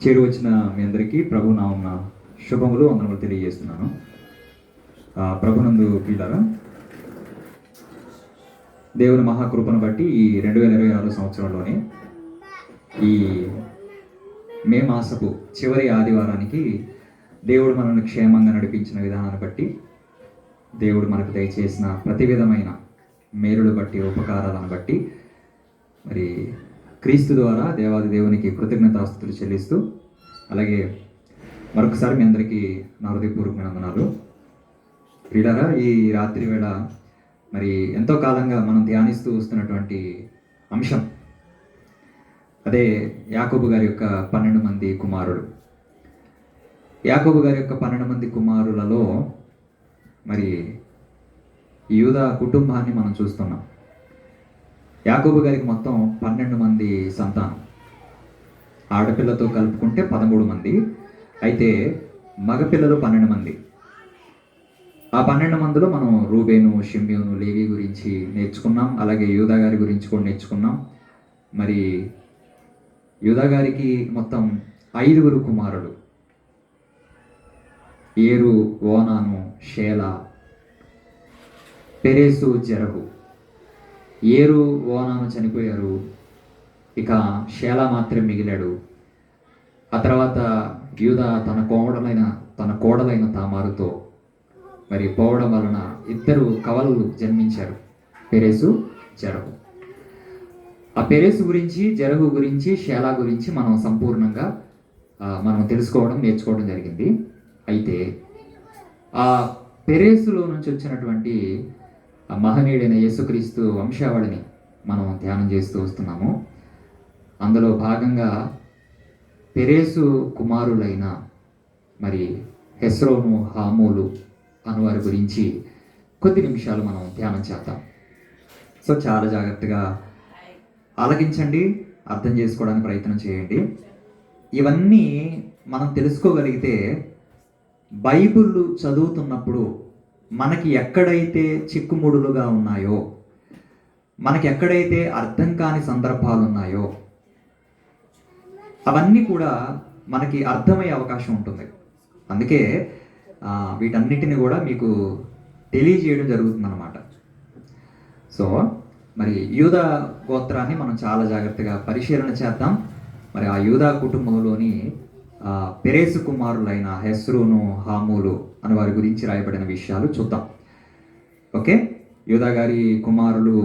చేరు వచ్చిన మీ అందరికీ ప్రభు నామమున శుభములు వందనములు తెలియజేస్తున్నాను. ప్రభునందు ప్రియులారా, దేవుని మహాకృపను బట్టి ఈ 2026 సంవత్సరంలోనే ఈ మే మాసపు చివరి ఆదివారానికి దేవుడు మనల్ని క్షేమంగా నడిపించిన విధానాన్ని బట్టి, దేవుడు మనకు దయచేసిన ప్రతి విధమైన మేలులు బట్టి, ఉపకారాలను బట్టి మరి క్రీస్తు ద్వారా దేవాది దేవునికి కృతజ్ఞతాస్తుతులు చెల్లిస్తూ, అలాగే మరొకసారి మీ అందరికీ నా హృదయపూర్వకమైన వందనాలు. ప్రియులారా, ఈ రాత్రి వేళ మరి ఎంతో కాలంగా మనం ధ్యానిస్తూ వస్తున్నటువంటి అంశం అదే యాకోబు గారి యొక్క 12 మంది కుమారులు. యాకోబు గారి యొక్క 12 మంది కుమారులలో మరి యూదా కుటుంబాన్ని మనం చూస్తున్నాం. యాకోబు గారికి మొత్తం 12 మంది సంతానం, ఆడపిల్లతో కలుపుకుంటే 13 మంది, అయితే మగపిల్లలు 12 మంది. ఆ 12 మందిలో మనం రూబేను, షిమ్యోను, లేవి గురించి నేర్చుకున్నాం. అలాగే యూదా గారి గురించి కూడా నేర్చుకున్నాం. మరి యూదా గారికి మొత్తం 5 కుమారులు: ఏరు, ఓనాను, షేలా, పెరేసు, జెరహు. ఏరు, ఓనాను చనిపోయారు, ఇక షేలా మాత్రమే మిగిలాడు. ఆ తర్వాత యూదా తన కోడలైన తామారుతో మరి పోవడం వలన 2 కవలలు జన్మించారు, పెరేసు, జెరహు. ఆ పెరేసు గురించి, జెరహు గురించి, షేలా గురించి మనం సంపూర్ణంగా మనం తెలుసుకోవడం, నేర్చుకోవడం జరిగింది. అయితే ఆ పెరేసులో నుంచి వచ్చినటువంటి మహనీయుడైన యేసుక్రీస్తు వంశావళిని మనం ధ్యానం చేస్తూ వస్తున్నాము. అందులో భాగంగా పెరేసు కుమారులైన మరి హెస్రోను, హామూలు అనువారి గురించి కొద్ది నిమిషాలు మనం ధ్యానం చేద్దాం. సో చాలా జాగ్రత్తగా ఆలకించండి, అర్థం చేసుకోవడానికి ప్రయత్నం చేయండి. ఇవన్నీ మనం తెలుసుకోగలిగితే బైబిల్ చదువుతున్నప్పుడు మనకి ఎక్కడైతే చిక్కుముడులుగా ఉన్నాయో, మనకి ఎక్కడైతే అర్థం కాని సందర్భాలు ఉన్నాయో, అవన్నీ కూడా మనకి అర్థమయ్యే అవకాశం ఉంటుంది. అందుకే వీటన్నిటిని కూడా మీకు తెలియజేయడం జరుగుతుందన్నమాట. సో మరి యూదా గోత్రాన్ని మనం చాలా జాగ్రత్తగా పరిశీలన చేద్దాం. మరి ఆ యూదా కుటుంబంలోని పెరేసు కుమారులైన హెస్రోను, హామూలు అని వారి గురించి రాయబడిన విషయాలు చూద్దాం. ఓకే, యూదా గారి కుమారులు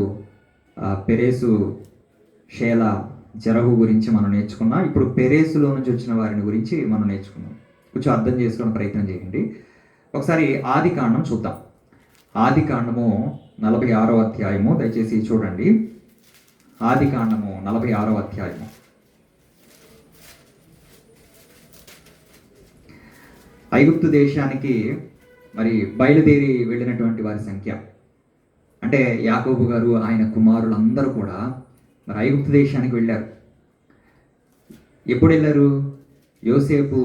పెరేసు, షేలా, జెరహు గురించి మనం నేర్చుకున్నాం. ఇప్పుడు పెరేసులో నుంచి వచ్చిన వారిని గురించి మనం నేర్చుకున్నాం. కొంచెం అర్థం చేసుకోవడం ప్రయత్నం చేయండి. ఒకసారి ఆది కాండం చూద్దాం. ఆది కాండము 46వ అధ్యాయము, దయచేసి చూడండి. ఆది కాండము 46వ అధ్యాయము. ఐగుప్తు దేశానికి మరి బయలుదేరి వెళ్ళినటువంటి వారి సంఖ్య, అంటే యాకోబు గారు, ఆయన కుమారులందరూ కూడా మరి ఐగుప్తు దేశానికి వెళ్ళారు. ఎప్పుడు వెళ్ళారు? యోసేపు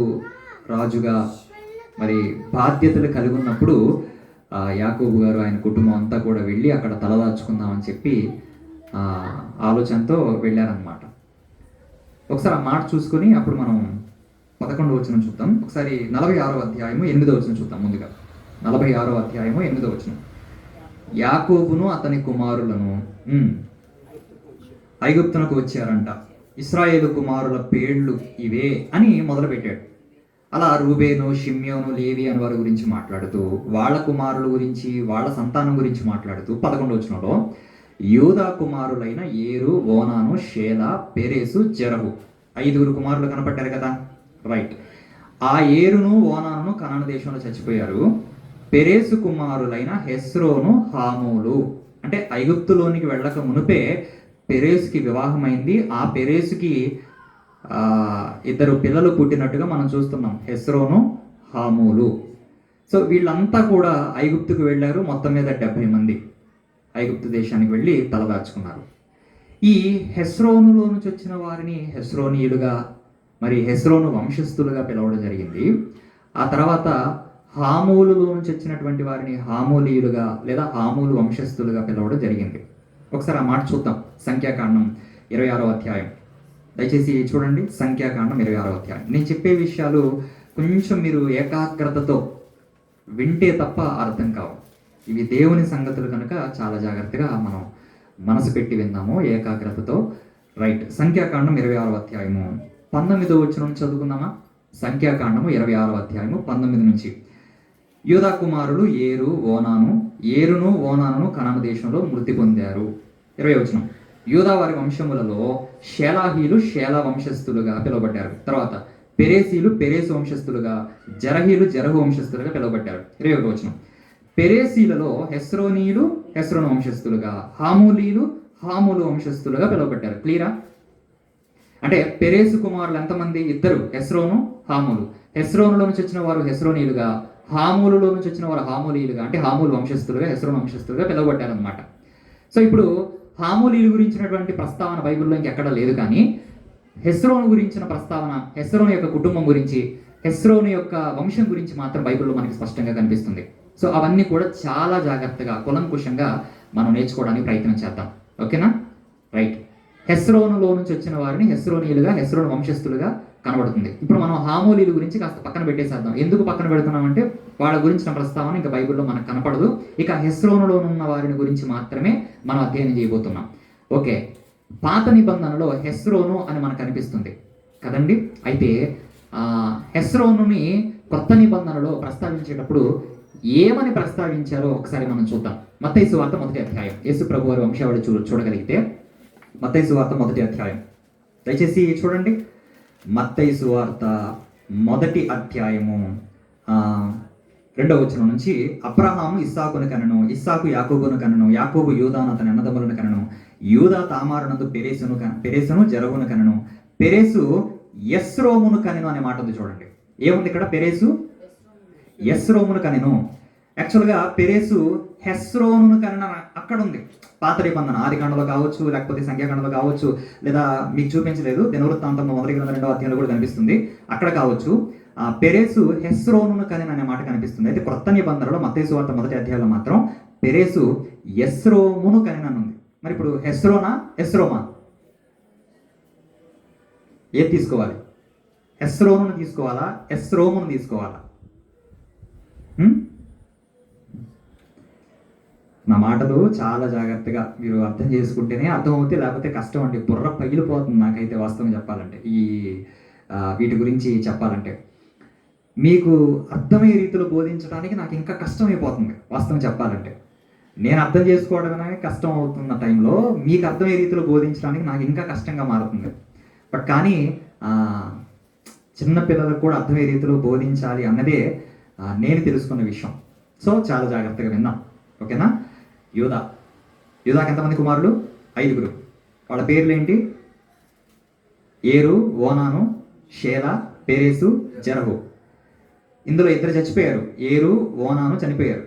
రాజుగా మరి బాధ్యతలు కలిగి ఉన్నప్పుడు యాకోబు గారు, ఆయన కుటుంబం అంతా కూడా వెళ్ళి అక్కడ తలదాచుకుందామని చెప్పి ఆలోచనతో వెళ్ళారనమాట. ఒకసారి ఆ మాట చూసుకొని అప్పుడు మనం 11వ వచనం చూద్దాం. ఒకసారి 46వ అధ్యాయము 8వ వచనం చూద్దాం. ముందుగా 46వ అధ్యాయము 8వ వచనం. యాకోబును అతని కుమారులను ఐగుప్తునకు వచ్చారంట. ఇశ్రాయేలు కుమారుల పేర్లు ఇవే అని మొదలుపెట్టాడు. అలా రూబేను, షిమ్యోను, లేవి అని వారి గురించి మాట్లాడుతూ, వాళ్ళ కుమారుల గురించి, వాళ్ళ సంతానం గురించి మాట్లాడుతూ 11వ వచనంలో యూదా కుమారులైన ఏరు, ఓనాను, షేలా, పెరేసు, జెరహు 5 కుమారులు కనపడ్డారు కదా. రైట్. ఆ ఏరును, ఓనాను కనాను దేశంలో చచ్చిపోయారు. పెరేసు కుమారులైన హెస్రోను, హామూలు, అంటే ఐగుప్తులోనికి వెళ్ళక మునిపే పెరేసుకి వివాహమైంది. ఆ పెరేసుకి 2 పిల్లలు పుట్టినట్టుగా మనం చూస్తున్నాం, హెస్రోను, హామూలు. సో వీళ్ళంతా కూడా ఐగుప్తుకు వెళ్ళారు. మొత్తం మీద 70 మంది ఐగుప్తు దేశానికి వెళ్ళి తలదాచుకున్నారు. ఈ హెస్రోనులో నుంచి వచ్చిన వారిని హెస్రోనీయులుగా, మరి హెస్రోను వంశస్థులుగా పిలవడం జరిగింది. ఆ తర్వాత హామూలులో నుంచి వచ్చినటువంటి వారిని హామూలీయులుగా లేదా హామూలు వంశస్థులుగా పిలవడం జరిగింది. ఒకసారి ఆ మాట చూద్దాం. సంఖ్యాకాండం 26వ అధ్యాయం దయచేసి చూడండి సంఖ్యాకాండం 26వ అధ్యాయం. నేను చెప్పే విషయాలు కొంచెం మీరు ఏకాగ్రతతో వింటే తప్ప అర్థం కావు. ఇవి దేవుని సంగతులు కనుక చాలా జాగ్రత్తగా మనం మనసు పెట్టి విందాము ఏకాగ్రతతో. రైట్, సంఖ్యాకాండం 26వ అధ్యాయము 19వ వచనం చదువుకుందామా? సంఖ్యాకాండము 26వ అధ్యాయము 19 నుంచి. యూదా కుమారులు ఏరు ఓనాను, ఏరును ఓనాను కనాను దేశంలో మృతి పొందారు. 20వ వచనం. యూదా వారి వంశములలో షేలాహీలు షేలా వంశస్థులుగా పిలువబడ్డారు. తర్వాత పెరేసీలు పెరేసు వంశస్థులుగా, జరహీలు జరహు వంశస్థులుగా పిలువబడ్డారు. 21వ వచనం. పెరేసీలలో హెస్రోనీలు హెస్రోను వంశస్థులుగా, హామూలీలు హామూలు వంశస్థులుగా పిలువబడ్డారు. క్లియరా? అంటే పెరేసు కుమారులు ఎంతమంది? ఇద్దరు, హెస్రోను హామూలు. హెస్రోనులో నుంచి వచ్చిన వారు హెస్రోనీలుగా, హామూలులో నుంచి వచ్చిన వారు హామూలీలుగా, అంటే హామూలు వంశస్థులుగా హెస్రోను వంశస్థులుగా పిలువబడ్డారు అనమాట. సో ఇప్పుడు హామూలీలు గురించినటువంటి ప్రస్తావన బైబిల్లో ఇంకెక్కడ లేదు, కానీ హెస్రోను గురించిన ప్రస్తావన, హెస్రోను యొక్క కుటుంబం గురించి, హెస్రోను యొక్క వంశం గురించి మాత్రం బైబిల్లో మనకి స్పష్టంగా కనిపిస్తుంది. సో అవన్నీ కూడా చాలా జాగ్రత్తగా కులంకుశంగా మనం నేర్చుకోవడానికి ప్రయత్నం చేద్దాం. ఓకేనా? రైట్. హెస్రోనులో నుంచి వచ్చిన వారిని హెస్రోనీలుగా, హెస్రోను వంశస్థులుగా కనబడుతుంది. ఇప్పుడు మనం హామూలీల గురించి కాస్త పక్కన పెట్టేసేద్దాం. ఎందుకు పక్కన పెడుతున్నామంటే వాళ్ళ గురించిన ప్రస్తావన ఇంకా బైబిల్లో మనకు కనపడదు. ఇక హెస్రోనులో ఉన్న వారిని గురించి మాత్రమే మనం అధ్యయనం చేయబోతున్నాం. ఓకే, పాత నిబంధనలో హెస్రోను అని మనకు కనిపిస్తుంది కదండి. అయితే హెస్రోనుని కొత్త నిబంధనలో ప్రస్తావించేటప్పుడు ఏమని ప్రస్తావించారో ఒకసారి మనం చూద్దాం. మత్తయి సువార్త 1వ అధ్యాయం. యేసు ప్రభు వారి వంశావళి చూడగలిగితే మత్తయి సువార్త 1వ అధ్యాయం దయచేసి చూడండి. మత్తయి సువార్త 1వ అధ్యాయము 2వ వచనం నుంచి. అబ్రహాము ఇస్సాకును కనెను, ఇస్సాకు యాకోబును కనెను, యాకోబు యూదాను అతని అన్నదమ్ములను కనెను, యూదా తామారునందు పెరేసును జరహును కనెను, పెరేసు ఎస్రోమును కనెను అనే మాట ఉంది చూడండి. ఏముంది ఇక్కడ? పెరేసు ఎస్రోమును కనెను. యాక్చువల్గా పెరేసు హెస్రోను కనెను అక్కడ ఉంది. పాత నిబంధన ఆదికాండలో కావచ్చు, లేకపోతే సంఖ్యాకాండలో కావచ్చు, లేదా మీకు చూపించలేదు దినవృత్తాంతం 1వ అధ్యాయంలో కూడా కనిపిస్తుంది, అక్కడ కావచ్చు. పెరేసు హెస్రోను కనెను అనే మాట కనిపిస్తుంది. అయితే కొత్త నిబంధనలో మత్తయి సువార్త 1వ అధ్యాయంలో మాత్రం పెరేసు ఎస్రోమును కనెను అని ఉంది. మరి ఇప్పుడు హెస్రోనా ఎస్రోమా? ఏది తీసుకోవాలి? హెస్రోనును తీసుకోవాలా ఎస్రోమును తీసుకోవాలా? నా మాటలు చాలా జాగ్రత్తగా మీరు అర్థం చేసుకుంటేనే అర్థమవుతాయి, లేకపోతే కష్టం అండి. బుర్ర పగిలిపోతుంది నాకైతే వాస్తవం చెప్పాలంటే. వీటి గురించి చెప్పాలంటే మీకు అర్థమయ్యే రీతిలో బోధించడానికి నాకు ఇంకా కష్టమైపోతుంది వాస్తవం చెప్పాలంటే. నేను అర్థం చేసుకోవడమే కష్టం అవుతున్న టైంలో మీకు అర్థమయ్యే రీతిలో బోధించడానికి నాకు ఇంకా కష్టంగా మారుతుంది. బట్ కానీ చిన్న పిల్లలకు కూడా అర్థమయ్యే రీతిలో బోధించాలి అన్నదే నేను తెలుసుకున్న విషయం. సో చాలా జాగ్రత్తగా విన్నాం. ఓకేనా? యూదాకి ఎంతమంది కుమారులు? 5. వాళ్ళ పేర్లు ఏంటి? ఏరు, ఓనాను, షేలా, పెరేసు, జరహు. ఇందులో 2 చచ్చిపోయారు. ఏరు, ఓనాను చనిపోయారు,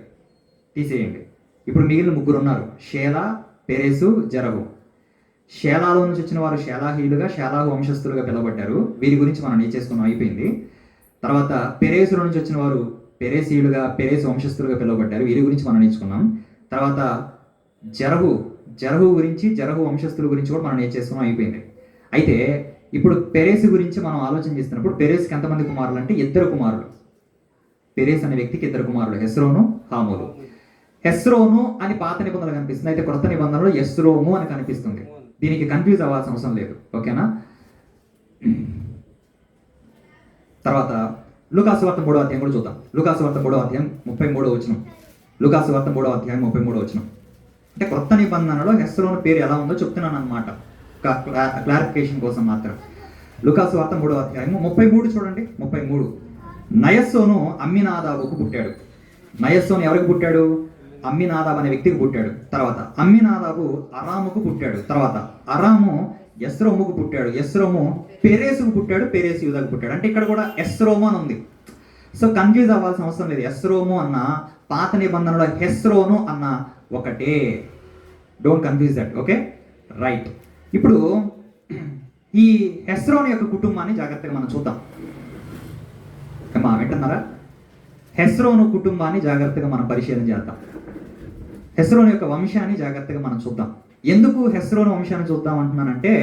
తీసేయండి. ఇప్పుడు మిగిలిన 3 ఉన్నారు, షేలా, పెరేసు, జరహు. షేలాలో నుంచి వచ్చిన వారు షేలాహీలుగా, షేలాహు వంశస్థులుగా పిలువబడ్డారు. వీరి గురించి మనం నేర్చేసుకున్నాం, అయిపోయింది. తర్వాత పెరేసులో నుంచి వచ్చిన వారు పెరేసీయులుగా, పెరేసు వంశస్థులుగా పిలువబడ్డారు. వీరి గురించి మనం నేర్చుకున్నాం. తర్వాత జరహు గురించి, జరహు వంశస్థుల గురించి కూడా మనం నేర్చేసుకున్నాం, అయిపోయింది. అయితే ఇప్పుడు పెరేసు గురించి మనం ఆలోచన చేస్తున్నప్పుడు పెరేసుకి ఎంతమంది కుమారులు అంటే 2 కుమారులు. పెరేస్ అనే వ్యక్తికి 2 కుమారులు, హెస్రోను, హామూలు. హెస్రోను అని పాత నిబంధనలు కనిపిస్తుంది, అయితే కొత్త నిబంధనలో ఎస్రోము అని కనిపిస్తుంది. దీనికి కన్ఫ్యూజ్ అవ్వాల్సిన అవసరం లేదు. ఓకేనా? తర్వాత లూకాసు వార్త 3వ అధ్యాయం కూడా చూద్దాం. లూకాసు వార్త 3వ అధ్యాయం 33వ వచనం. లూకాసు వార్త 3వ అధ్యాయం 33వ వచనం. అంటే కొత్త నిబంధనలో హెస్రోను పేరు ఎలా ఉందో చెప్తున్నాను అన్నమాట, క్లారిఫికేషన్ కోసం మాత్రం. లూకాసు వార్త 3వ అధ్యాయం 33 చూడండి. 33. నయస్సోను అమ్మినాదాబుకు పుట్టాడు. నయస్సోను ఎవరికి పుట్టాడు? అమ్మినాదాబు అనే వ్యక్తికి పుట్టాడు. తర్వాత అమ్మినాదాబు అరాముకు పుట్టాడు. తర్వాత అరాము ఎస్రోముకు పుట్టాడు. ఎస్రోము పెరేసుకు పుట్టాడు. పెరేసు యూదాకు పుట్టాడు. అంటే ఇక్కడ కూడా ఎస్రోము అని ఉంది. సో కన్ఫ్యూజ్ అవ్వాల్సిన అవసరం లేదు. ఎస్రోము అన్న పాత నిబంధనలో హెస్రోను అన్న ఒకటే. Don't confuse that. Okay, right. ఇప్పుడు ఈ హెస్రోను యొక్క కుటుంబాన్ని జాగ్రత్తగా మనం చూద్దాం. అమ్మా వింటున్నారా? హెస్రోను కుటుంబాన్ని జాగ్రత్తగా మనం పరిశీలన చేద్దాం. హెస్రోను యొక్క వంశాన్ని జాగ్రత్తగా మనం చూద్దాం. ఎందుకు హెస్రోను వంశాన్ని చూద్దాం అంటున్నానంటే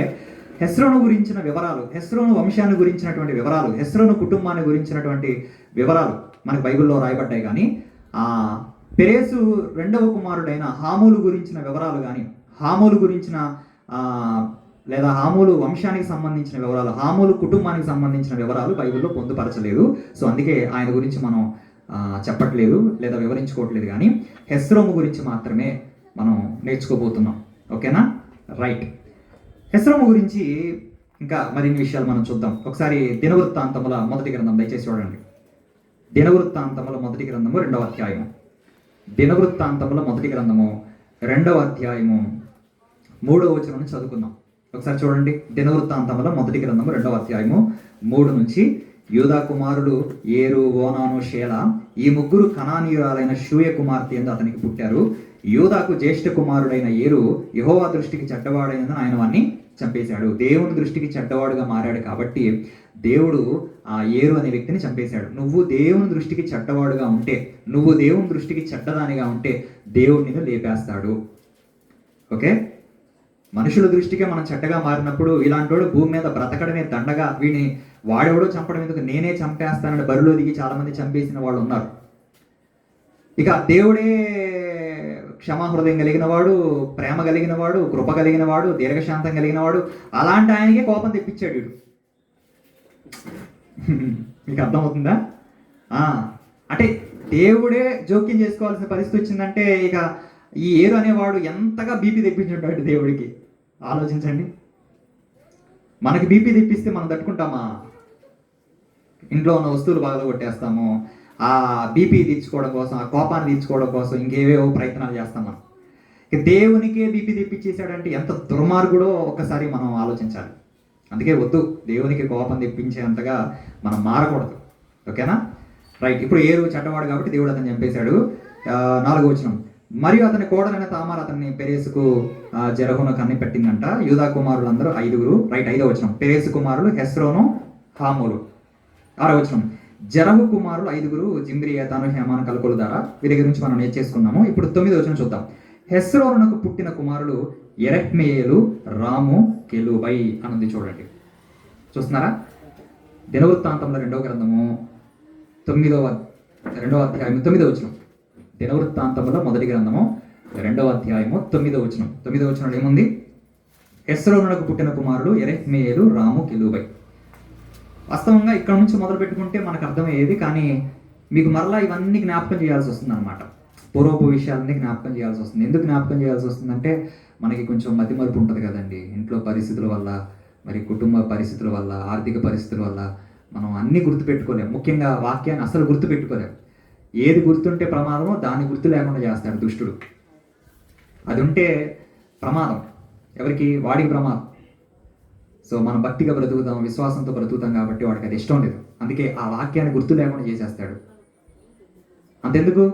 హెస్రోను గురించిన వివరాలు, హెస్రోను వంశాన్ని గురించినటువంటి వివరాలు, హెస్రోను కుటుంబాన్ని గురించినటువంటి వివరాలు మనకి బైబిల్లో రాయబడ్డాయి. కానీ ఆ పెరేసు రెండవ కుమారుడైన హామూలు గురించిన వివరాలు కానీ, హామూలు గురించిన లేదా హామూలు వంశానికి సంబంధించిన వివరాలు, హామూలు కుటుంబానికి సంబంధించిన వివరాలు బైబిల్లో పొందుపరచలేదు. సో అందుకే ఆయన గురించి మనం చెప్పట్లేదు లేదా వివరించుకోవట్లేదు. కానీ హెస్రోము గురించి మాత్రమే మనం నేర్చుకోబోతున్నాం. ఓకేనా? రైట్. హెస్రోము గురించి ఇంకా మరిన్ని విషయాలు మనం చూద్దాం. ఒకసారి దినవృత్తాంతముల మొదటి గ్రంథం దయచేసి చూడండి. దినవృత్తాంతముల మొదటి గ్రంథము 2వ అధ్యాయము. దినవృత్తాంతముల మొదటి గ్రంథము 2వ అధ్యాయము 3వ వచనం నుంచి చదువుకుందాం. ఒకసారి చూడండి. దినవృత్తాంతముల మొదటి గ్రంథము 2వ అధ్యాయము 3 నుంచి. యూదా కుమారులు ఏరు, ఓనాను, షేలా ఈ ముగ్గురు కనానీయురాలైన షూయ కుమార్తె ఎందు అతనికి పుట్టారు. యూదాకు జ్యేష్ఠ కుమారుడైన ఏరు యెహోవా దృష్టికి చెడ్డవాడైనందున ఆయన వాణ్ణి చంపేశాడు. దేవుని దృష్టికి చెడ్డవాడుగా మారాడు కాబట్టి దేవుడు ఆ ఏరు అనే వ్యక్తిని చంపేశాడు. నువ్వు దేవుని దృష్టికి చెడ్డవాడుగా ఉంటే, నువ్వు దేవుని దృష్టికి చెడ్డదానిగా ఉంటే దేవుడు నిన్ను లేపేస్తాడు. ఓకే? మనుషుల దృష్టికే మనం చెడ్డగా మారినప్పుడు ఇలాంటి వాడు భూమి మీద బ్రతకడమే దండగా, వీడిని వాడెవడో చంపడం ఎందుకు, నేనే చంపేస్తానని బరిలో దిగి చాలా మంది చంపేసిన వాళ్ళు ఉన్నారు. ఇక దేవుడే క్షమాహృదయం కలిగిన వాడు, ప్రేమ కలిగిన వాడు, కృప కలిగిన వాడు, దీర్ఘశాంతం కలిగిన వాడు, అలాంటి ఆయనకే కోపం తెప్పించాడు వీడు. మీకు అర్థమవుతుందా? అంటే దేవుడే జోక్యం చేసుకోవాల్సిన పరిస్థితి వచ్చిందంటే ఇక ఈ ఏరు అనేవాడు ఎంతగా బీపీ తెప్పించుంటాడు దేవుడికి. ఆలోచించండి. మనకి బీపీ తెప్పిస్తే మనం తట్టుకుంటామా? ఇంట్లో ఉన్న వస్తువులు బాగా కొట్టేస్తాము. ఆ బీపీ తీర్చుకోవడం కోసం, ఆ కోపాన్ని తీర్చుకోవడం కోసం ఇంకేవేవో ప్రయత్నాలు చేస్తాం మనం. ఇక దేవునికే బీపీ తెప్పించేశాడంటే ఎంత దుర్మార్గుడో ఒక్కసారి మనం ఆలోచించాలి. అందుకే వద్దు, దేవునికి కోపం తెప్పించేంతగా మనం మారకూడదు. ఓకేనా? రైట్. ఇప్పుడు ఏరు చెడ్డవాడు కాబట్టి దేవుడు అతను చంపేశాడు. 4వ వచనం. మరియు అతని కోడలైన తామార్ అతన్ని పెరేసుకు జెరహును కన్ని పెట్టిందంట. యూదా కుమారులందరూ 5. రైట్. 5వ వచనం. పెరేసు కుమారులు హెస్రోను, హామూలు. 6వ వచనం. జెరహు కుమారులు 5 జిమ్రి, ఏతాను, హేమాను, కల్కొలు ద్వారా వీరి గురించి మనం నేర్చేసుకున్నాము. ఇప్పుడు 9వ వచనం చూద్దాం. హెస్రోనునకు పుట్టిన కుమారులు యెరెహ్మెయేలు, రాము, కెలుబై అనుంది. చూడండి. చూస్తున్నారా? దినవృత్తాంతంలో 2వ గ్రంథము 2వ అధ్యాయం 9వ వచనం. దినవృత్తాంతముల మొదటి గ్రంథము 2వ అధ్యాయము 9వ వచనం. 9వ వచనంలో ఏముంది? హెస్రోనునకు పుట్టిన కుమారులు యెరెహ్మెయేలు, రాము, కెలుబై. వాస్తవంగా ఇక్కడ నుంచి మొదలు పెట్టుకుంటే మనకు అర్థమయ్యేది, కానీ మీకు మరలా ఇవన్నీ జ్ఞాపకం చేయాల్సి వస్తుంది అనమాట. పూర్వపు విషయాలన్నీ జ్ఞాపకం చేయాల్సి వస్తుంది. ఎందుకు జ్ఞాపకం చేయాల్సి వస్తుందంటే మనకి కొంచెం మతిమరుపు ఉంటుంది కదండి. ఇంట్లో పరిస్థితుల వల్ల, మరి కుటుంబ పరిస్థితుల వల్ల, ఆర్థిక పరిస్థితుల వల్ల మనం అన్నీ గుర్తుపెట్టుకోలేము. ముఖ్యంగా వాక్యాన్ని అసలు గుర్తుపెట్టుకోలేము. ఏది గుర్తుంటే ప్రమాదమో దాన్ని గుర్తు లేకుండా చేస్తాడు దుష్టుడు. అది ఉంటే ప్రమాదం. ఎవరికి? వాడికి ప్రమాదం. సో మనం భక్తిగా బ్రతుకుతాం, విశ్వాసంతో బ్రతుకుతాం కాబట్టి వాడికి అది ఇష్టం లేదు. అందుకే ఆ వాక్యాన్ని గుర్తు లేకుండా చేసేస్తాడు. అంతెందుకు?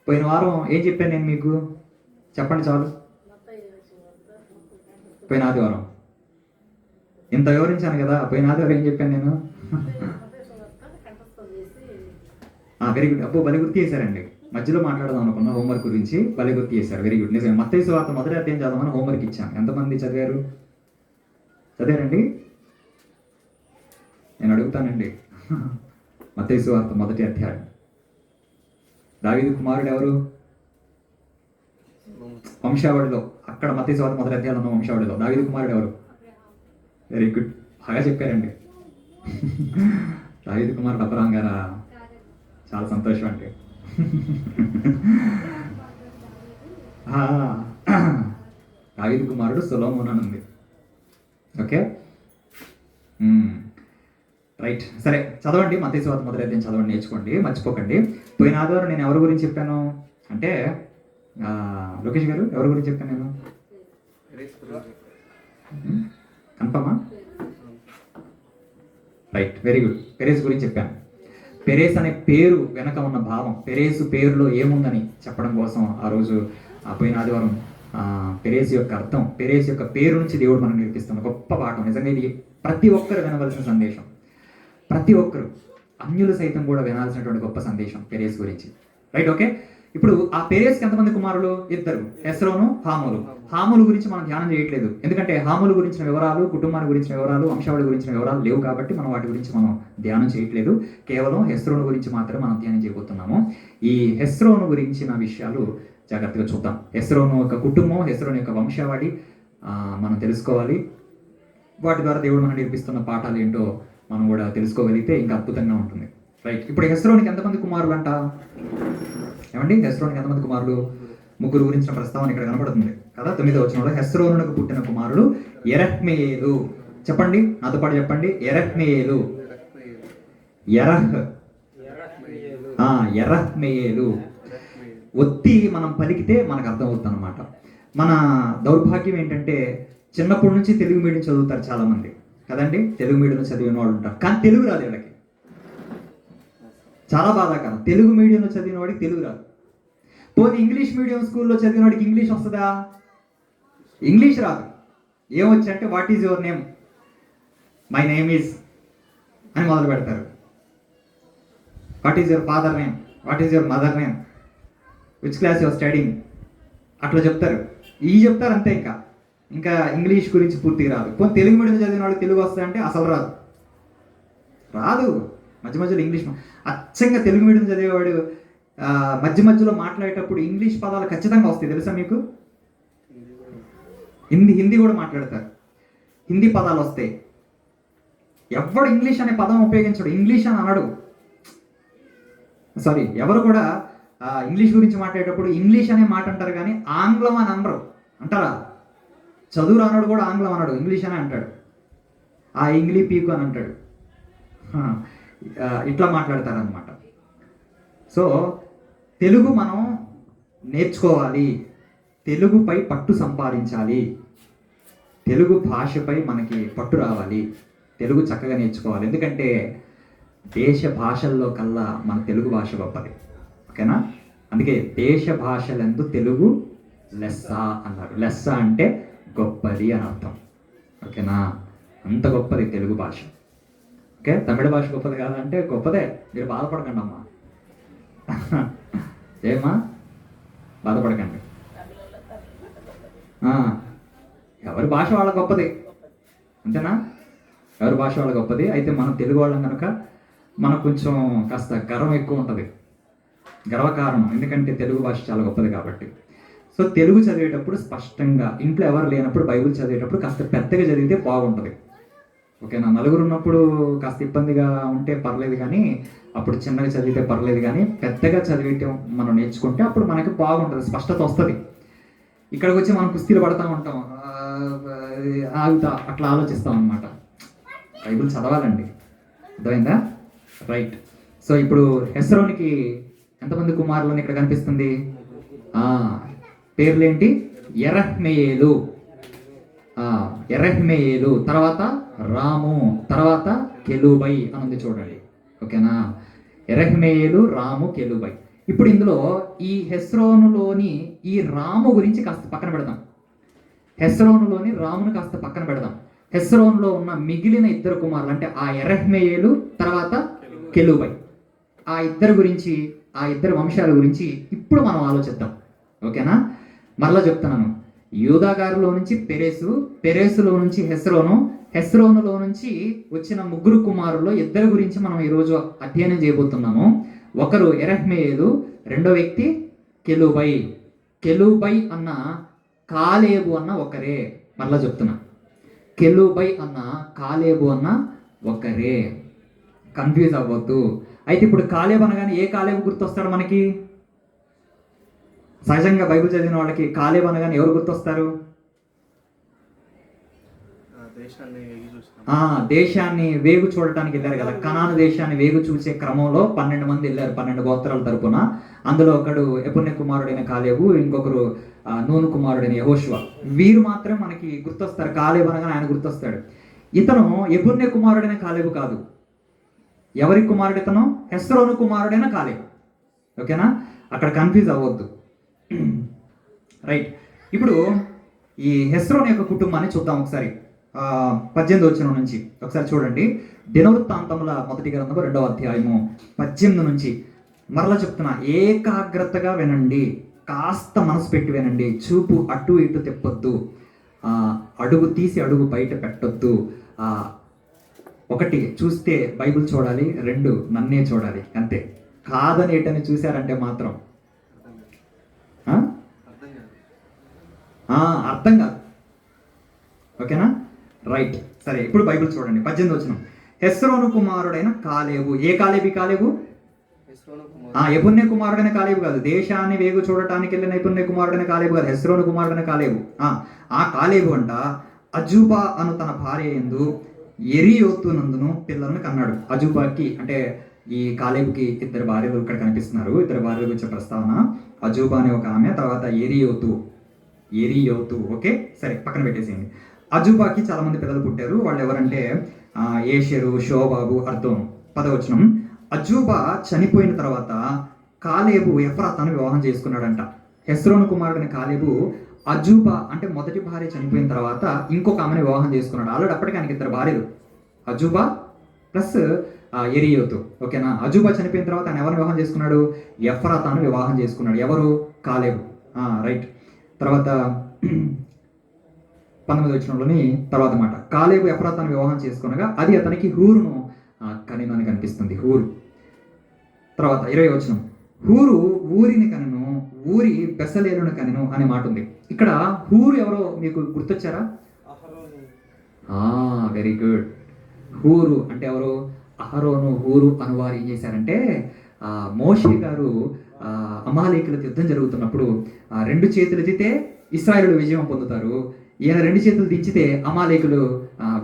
పోయిన వారం ఏం చెప్పాను నేను మీకు? చెప్పండి చాలు. పోయిన ఆదివారం ఇంత వివరించాను కదా. పోయిన ఆదివారం ఏం చెప్పాను నేను? Very good. అబ్బో, భలే గుర్తు చేశారండి. మధ్యలో మాట్లాడదాం అనుకున్న హోంవర్క్ గురించి భలే గుర్తు చేశారు. Very good. నిజంగా మత్తయి సువార్త మొదటి అధ్యాయం చదవమని హోంవర్క్ ఇచ్చాను. ఎంతమంది చదివారు? చదివారండి? నేను అడుగుతానండి. మత్తయి సువార్త మొదటి అధ్యాయం. దావీదు కుమారుడు ఎవరు? వంశావళిలో, అక్కడ మత్తయి సువార్త మొదటి అధ్యాయంలో ఉన్న వంశావళిలో దావీదు కుమారుడు ఎవరు? Very good. బాగా చెప్పారండి. దావీదు కుమారుడు అబ్రహాం గారా? చాలా సంతోషం అండి. దావీదు కుమారుడు సొలొమోను అని ఉంది. Okay, right. సరే, చదవండి. మత్తయి సువార్త మొదటి అధ్యాయం చదవండి, నేర్చుకోండి, మర్చిపోకండి. పోయిన ఆదివారం నేను ఎవరి గురించి చెప్పాను అంటే, లోకేష్ గారు ఎవరి గురించి చెప్పాను నేను? కన్ఫర్మా? Right, very good. పెరేస్ గురించి చెప్పాను. పెరేస్ అనే పేరు వెనక ఉన్న భావం, పెరేసు పేరులో ఏముందని చెప్పడం కోసం ఆ రోజు పోయిన ఆదివారం పెరేస్ యొక్క అర్థం, పెరేస్ యొక్క పేరు నుంచి దేవుడు మనం నేర్పిస్తున్న గొప్ప పాఠం. నిజంగా ఇది ప్రతి ఒక్కరు వినవలసిన సందేశం. ప్రతి ఒక్కరు, అన్యులు సైతం కూడా వినాల్సినటువంటి గొప్ప సందేశం పెరేస్ గురించి. Right, okay. ఇప్పుడు ఆ పెరేస్కి ఎంతమంది కుమారులు? ఇద్దరు, హెస్రోను, హాములు. హాములు గురించి మనం ధ్యానం చేయట్లేదు, ఎందుకంటే హాములు గురించిన వివరాలు, కుటుంబాన్ని గురించిన వివరాలు, వంశావళి గురించిన వివరాలు లేవు కాబట్టి మనం వాటి గురించి మనం ధ్యానం చేయట్లేదు. కేవలం హెస్రోను గురించి మాత్రమే మనం ధ్యానం చేయబోతున్నాము. ఈ హెస్రోను గురించిన విషయాలు జాగ్రత్తగా చూద్దాం. హెస్రోను యొక్క కుటుంబం, హెస్రోను యొక్క వంశావళి మనం తెలుసుకోవాలి. వాటి ద్వారా దేవుడు మనం నేర్పిస్తున్న పాఠాలు ఏంటో మనం కూడా తెలుసుకోగలిగితే ఇంకా అద్భుతంగా ఉంటుంది. రైట్, ఇప్పుడు హెస్రోనికి ఎంతమంది కుమారులు అంట? ఏమండి, హెస్రోనికి ఎంతమంది కుమారులు? ముగ్గురు గురించిన ప్రస్తావన ఇక్కడ కనపడుతుంది కదా. 9వ వచనంలో హెస్రోనుకు పుట్టిన కుమారులు యెరహ్మెయేలు. చెప్పండి, నాతో పాటు చెప్పండి. యెరహ్మెయేలు. యెరహ్మెయేలు. ఒత్తి మనం పలికితే మనకు అర్థం అవుతుంది అనమాట. మన దౌర్భాగ్యం ఏంటంటే చిన్నప్పటి నుంచి తెలుగు మీడియం చదువుతారు చాలా మంది కదండి. తెలుగు మీడియంలో చదివిన వాళ్ళు ఉంటారు, కానీ తెలుగు రాదు వీళ్ళకి. చాలా బాధాకరం. తెలుగు మీడియంలో చదివిన వాడికి తెలుగు రాదు. పోనీ ఇంగ్లీష్ మీడియం స్కూల్లో చదివిన వాడికి ఇంగ్లీష్ వస్తుందా? ఇంగ్లీష్ రాదు. ఏమొచ్చు అంటే what is your name, my name is అని మొదలు పెడతారు. What is your father name, what is your mother name, which class your studying, అట్లా చెప్తారు. చెప్తారు అంతే. ఇంకా ఇంగ్లీష్ గురించి పూర్తిగా రాదు. పోనీ తెలుగు మీడియం చదివిన వాడికి తెలుగు వస్తుందంటే అసలు రాదు. మధ్య మధ్యలో ఇంగ్లీష్, అచ్చంగా తెలుగు మీడియం చదివేవాడు మధ్య మధ్యలో మాట్లాడేటప్పుడు ఇంగ్లీష్ పదాలు ఖచ్చితంగా వస్తాయి. తెలుసా మీకు? హిందీ కూడా మాట్లాడతారు, హిందీ పదాలు వస్తాయి. ఎవడు ఇంగ్లీష్ అనే పదం ఉపయోగించడు, ఇంగ్లీష్ అని అనడు. సారీ, ఎవరు కూడా ఇంగ్లీష్ గురించి మాట్లాడేటప్పుడు ఇంగ్లీష్ అనే మాట అంటారు, కానీ ఆంగ్లం అని అనరు. అంటారా? చదువు రానడు కూడా ఆంగ్లం అన్నాడు, ఇంగ్లీష్ అనే అంటాడు. ఆ ఇంగ్లీ పీకు అని అంటాడు. ఇట్లా మాట్లాడతారనమాట. సో తెలుగు మనం నేర్చుకోవాలి, తెలుగుపై పట్టు సంపాదించాలి, తెలుగు భాషపై మనకి పట్టు రావాలి, తెలుగు చక్కగా నేర్చుకోవాలి. ఎందుకంటే దేశ భాషల్లో కల్లా మన తెలుగు భాష గొప్పది. ఓకేనా? అందుకే దేశ భాషలందు తెలుగు లెస్స అన్నారు. లెస్స అంటే గొప్పది అని అర్థం. ఓకేనా? అంత గొప్పది తెలుగు భాష. ఓకే, తమిళ భాష గొప్పది కాదంటే గొప్పదే. మీరు బాధపడకండి అమ్మా, ఏమా బాధపడకండి. ఎవరి భాష వాళ్ళ గొప్పది, అంతేనా? ఎవరి భాష వాళ్ళ గొప్పది. అయితే మనం తెలుగు వాళ్ళం కనుక మనకు కొంచెం కాస్త గర్వం ఎక్కువ ఉంటుంది, గర్వకారణం. ఎందుకంటే తెలుగు భాష చాలా గొప్పది కాబట్టి. సో తెలుగు చదివేటప్పుడు స్పష్టంగా, ఇంట్లో ఎవరు లేనప్పుడు బైబిల్ చదివేటప్పుడు కాస్త పెద్దగా చదివితే బాగుంటుంది. ఓకేనా? నలుగురు ఉన్నప్పుడు కాస్త ఇబ్బందిగా ఉంటే పర్లేదు, కానీ అప్పుడు చిన్నగా చదివితే పర్లేదు, కానీ పెద్దగా చదివితే మనం నేర్చుకుంటే అప్పుడు మనకి బాగుంటుంది, స్పష్టత వస్తుంది. ఇక్కడికి వచ్చి మనం కుస్తీలు పడతా ఉంటాం, ఆగుతా, అట్లా ఆలోచిస్తాం అనమాట. బైబిల్ చదవాలండి, అర్థమైందా? రైట్. సో ఇప్పుడు హెస్రోనికి ఎంతమంది కుమారులని ఇక్కడ కనిపిస్తుంది? పేర్లేంటి? యెరహ్మెయేలు, యెరహ్మెయేలు, తర్వాత రాము, తర్వాత కెలూబై అని ఉంది చూడండి. ఓకేనా? యెరహ్మెయేలు, రాము, కెలూబై. ఇప్పుడు ఇందులో ఈ హెస్రోనులోని ఈ రాము గురించి కాస్త పక్కన పెడదాం. హెస్రోనులోని రామును కాస్త పక్కన పెడదాం. హెస్రోనులో ఉన్న మిగిలిన ఇద్దరు కుమారులు, అంటే ఆ యెరహ్మెయేలు తర్వాత కెలూబై, ఆ ఇద్దరు గురించి, ఆ ఇద్దరు వంశాల గురించి ఇప్పుడు మనం ఆలోచిద్దాం. ఓకేనా? మరలా చెప్తున్నాను. యూదాగారులో నుంచి పెరేసు, పెరేసులో నుంచి హెస్రోను, హెస్రోనులో నుంచి వచ్చిన ముగ్గురు కుమారుల్లో ఇద్దరు గురించి మనం ఈరోజు అధ్యయనం చేయబోతున్నాము. ఒకరు యెరహ్మెయేలు, రెండో వ్యక్తి కెలూబై. కెలూబై అన్న కాలేబు అన్న ఒకరే. మరలా చెప్తున్నా, కెలూబై అన్న కాలేబు అన్న ఒకరే, కన్ఫ్యూజ్ అవ్వద్దు. అయితే ఇప్పుడు కాలేబు అనగానే ఏ కాలేబు గుర్తొస్తాడు మనకి? సహజంగా బైబిల్ చదివిన వాళ్ళకి కాలేబు అనగానే ఎవరు గుర్తొస్తారు? దేశాన్ని వేగు చూడటానికి వెళ్ళారు కదా, కనాను దేశాన్ని వేగు చూసే క్రమంలో 12 మంది వెళ్ళారు, 12 గోత్రాల తరపున. అందులో ఒకడు యెఫున్నె కుమారుడైన కాలేబు, ఇంకొకరు నూను కుమారుడైన యెహోషువ. వీరు మాత్రం మనకి గుర్తొస్తారు. కాలేబు అనగానే ఆయన గుర్తొస్తాడు. ఇతను యెఫున్నె కుమారుడైన కాలేబు కాదు. ఎవరి కుమారుడు ఇతను? హెస్రోను కుమారుడైన కాలేబు. ఓకేనా? అక్కడ కన్ఫ్యూజ్ అవ్వద్దు. రైట్. ఇప్పుడు ఈ హెస్రోను యొక్క కుటుంబాన్ని చూద్దాం ఒకసారి. 18వ వచనం నుంచి ఒకసారి చూడండి. దినవృత్తాంతముల 1వ గ్రంథము 2వ అధ్యాయము 18 నుంచి. మరలా చెప్తున్నా, ఏకాగ్రతగా వినండి, కాస్త మనసు పెట్టి వినండి, చూపు అటు ఇటు తిప్పొద్దు, అడుగు తీసి అడుగు బయట పెట్టొద్దు. ఒకటి చూస్తే బైబిల్ చూడాలి, రెండు నన్నే చూడాలి, అంతే. కాదనేటని చూశారంటే మాత్రం అర్థం కాదు. ఓకేనా? రైట్. సరే, ఇప్పుడు బైబిల్ చూడండి. 18వ వచనం. హెస్రోను కుమారుడైన కాలేబు. ఏ కాలేబు? కాలేబు యెఫున్నె కుమారుడైన కాలేబు కాదు. దేశాన్ని వేగు చూడటానికి వెళ్ళిన యెఫున్నె కుమారుడైన కాలేబు కాదు, హెస్రోను కుమారుడైన కాలేబు. ఆ కాలేబు అంట అజూబా అను తన భార్య యందు ఎరియోతు నందును పిల్లలను కన్నాడు. అజూబాకి అంటే ఈ కాలేబుకి ఇద్దరు భార్యలు ఇక్కడ కనిపిస్తున్నారు. ఇద్దరు భార్యలు వచ్చే ప్రస్తావన. అజూబా అనే ఒక ఆమె, తర్వాత ఎరియోతు. ఓకే, సరే, పక్కన పెట్టేసేయండి. అజూబాకి చాలా మంది పిల్లలు పుట్టారు. వాళ్ళు ఎవరంటే ఏషెరు, షోబాబు, అర్దోను. 10వ వచనం. అజూబా చనిపోయిన తర్వాత కాలేబు ఎఫ్రాతాను వివాహం చేసుకున్నాడంట. హెస్రోను కుమారుడైన కాలేబు అజూబా అంటే మొదటి భార్య చనిపోయిన తర్వాత ఇంకొక ఆమెను వివాహం చేసుకున్నాడు. ఆల్రెడీ అప్పటికి ఆయనకి ఇద్దరు భార్యలు, అజూబా ప్లస్ ఎరియోతు. ఓకేనా? అజూబా చనిపోయిన తర్వాత ఆయన ఎవరిని వివాహం చేసుకున్నాడు? ఎఫ్రాతాను వివాహం చేసుకున్నాడు. ఎవరు? కాలేబు. రైట్. తర్వాత 19వ వచనంలోని తర్వాత మాట, కాలేబు ఎఫ్రాతాను వివాహం చేసుకునగా అది అతనికి హూరును కనిను అని కనిపిస్తుంది. హూరు. తర్వాత 20వ వచనం. హూరు ఊరిని కనెను, ఊరి బెసలేలును కనెను అనే మాట ఉంది. ఇక్కడ హూరు ఎవరో మీకు గుర్తొచ్చారా? Very good. హూరు అంటే ఎవరు? అహరోను, హూరు అనువారు ఏం చేశారంటే, మోషే గారు అమాలేకులతో యుద్ధం జరుగుతున్నప్పుడు 2 చేతులు ఎత్తితే ఇశ్రాయేలు విజయం పొందుతారు, ఈయన 2 చేతులు దించితే అమాలేకులు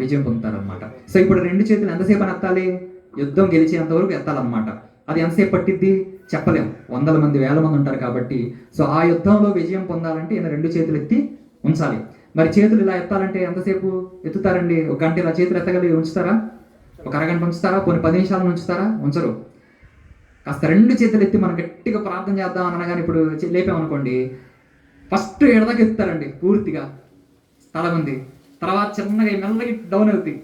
విజయం పొందుతారు అనమాట. సో ఇప్పుడు 2 చేతులు ఎంతసేపు అని ఎత్తాలి? యుద్ధం గెలిచేంత వరకు ఎత్తాలన్నమాట. అది ఎంతసేపు పట్టిద్ది చెప్పలేం, 100 మంది 1000 మంది ఉంటారు కాబట్టి. సో ఆ యుద్ధంలో విజయం పొందాలంటే ఈయన 2 చేతులు ఎత్తి ఉంచాలి. మరి చేతులు ఇలా ఎత్తాలంటే ఎంతసేపు ఎత్తుతారండి? 1 గంట ఇలా చేతులు ఎత్తగలిగి ఉంచుతారా? 1 అరగంట ఉంచుతారా? పోనీ 10 నిమిషాలు ఉంచుతారా? ఉంచరు. కాస్త 2 చేతులు ఎత్తి మనం గట్టిగా ప్రార్థన చేద్దాం అనగానే ఇప్పుడు లేపామనుకోండి, ఫస్ట్ ఎడదాకా ఎత్తుతారండి పూర్తిగా చాలా మంది. తర్వాత చిన్నగా మెల్లగా డౌన్ అవుతాయి,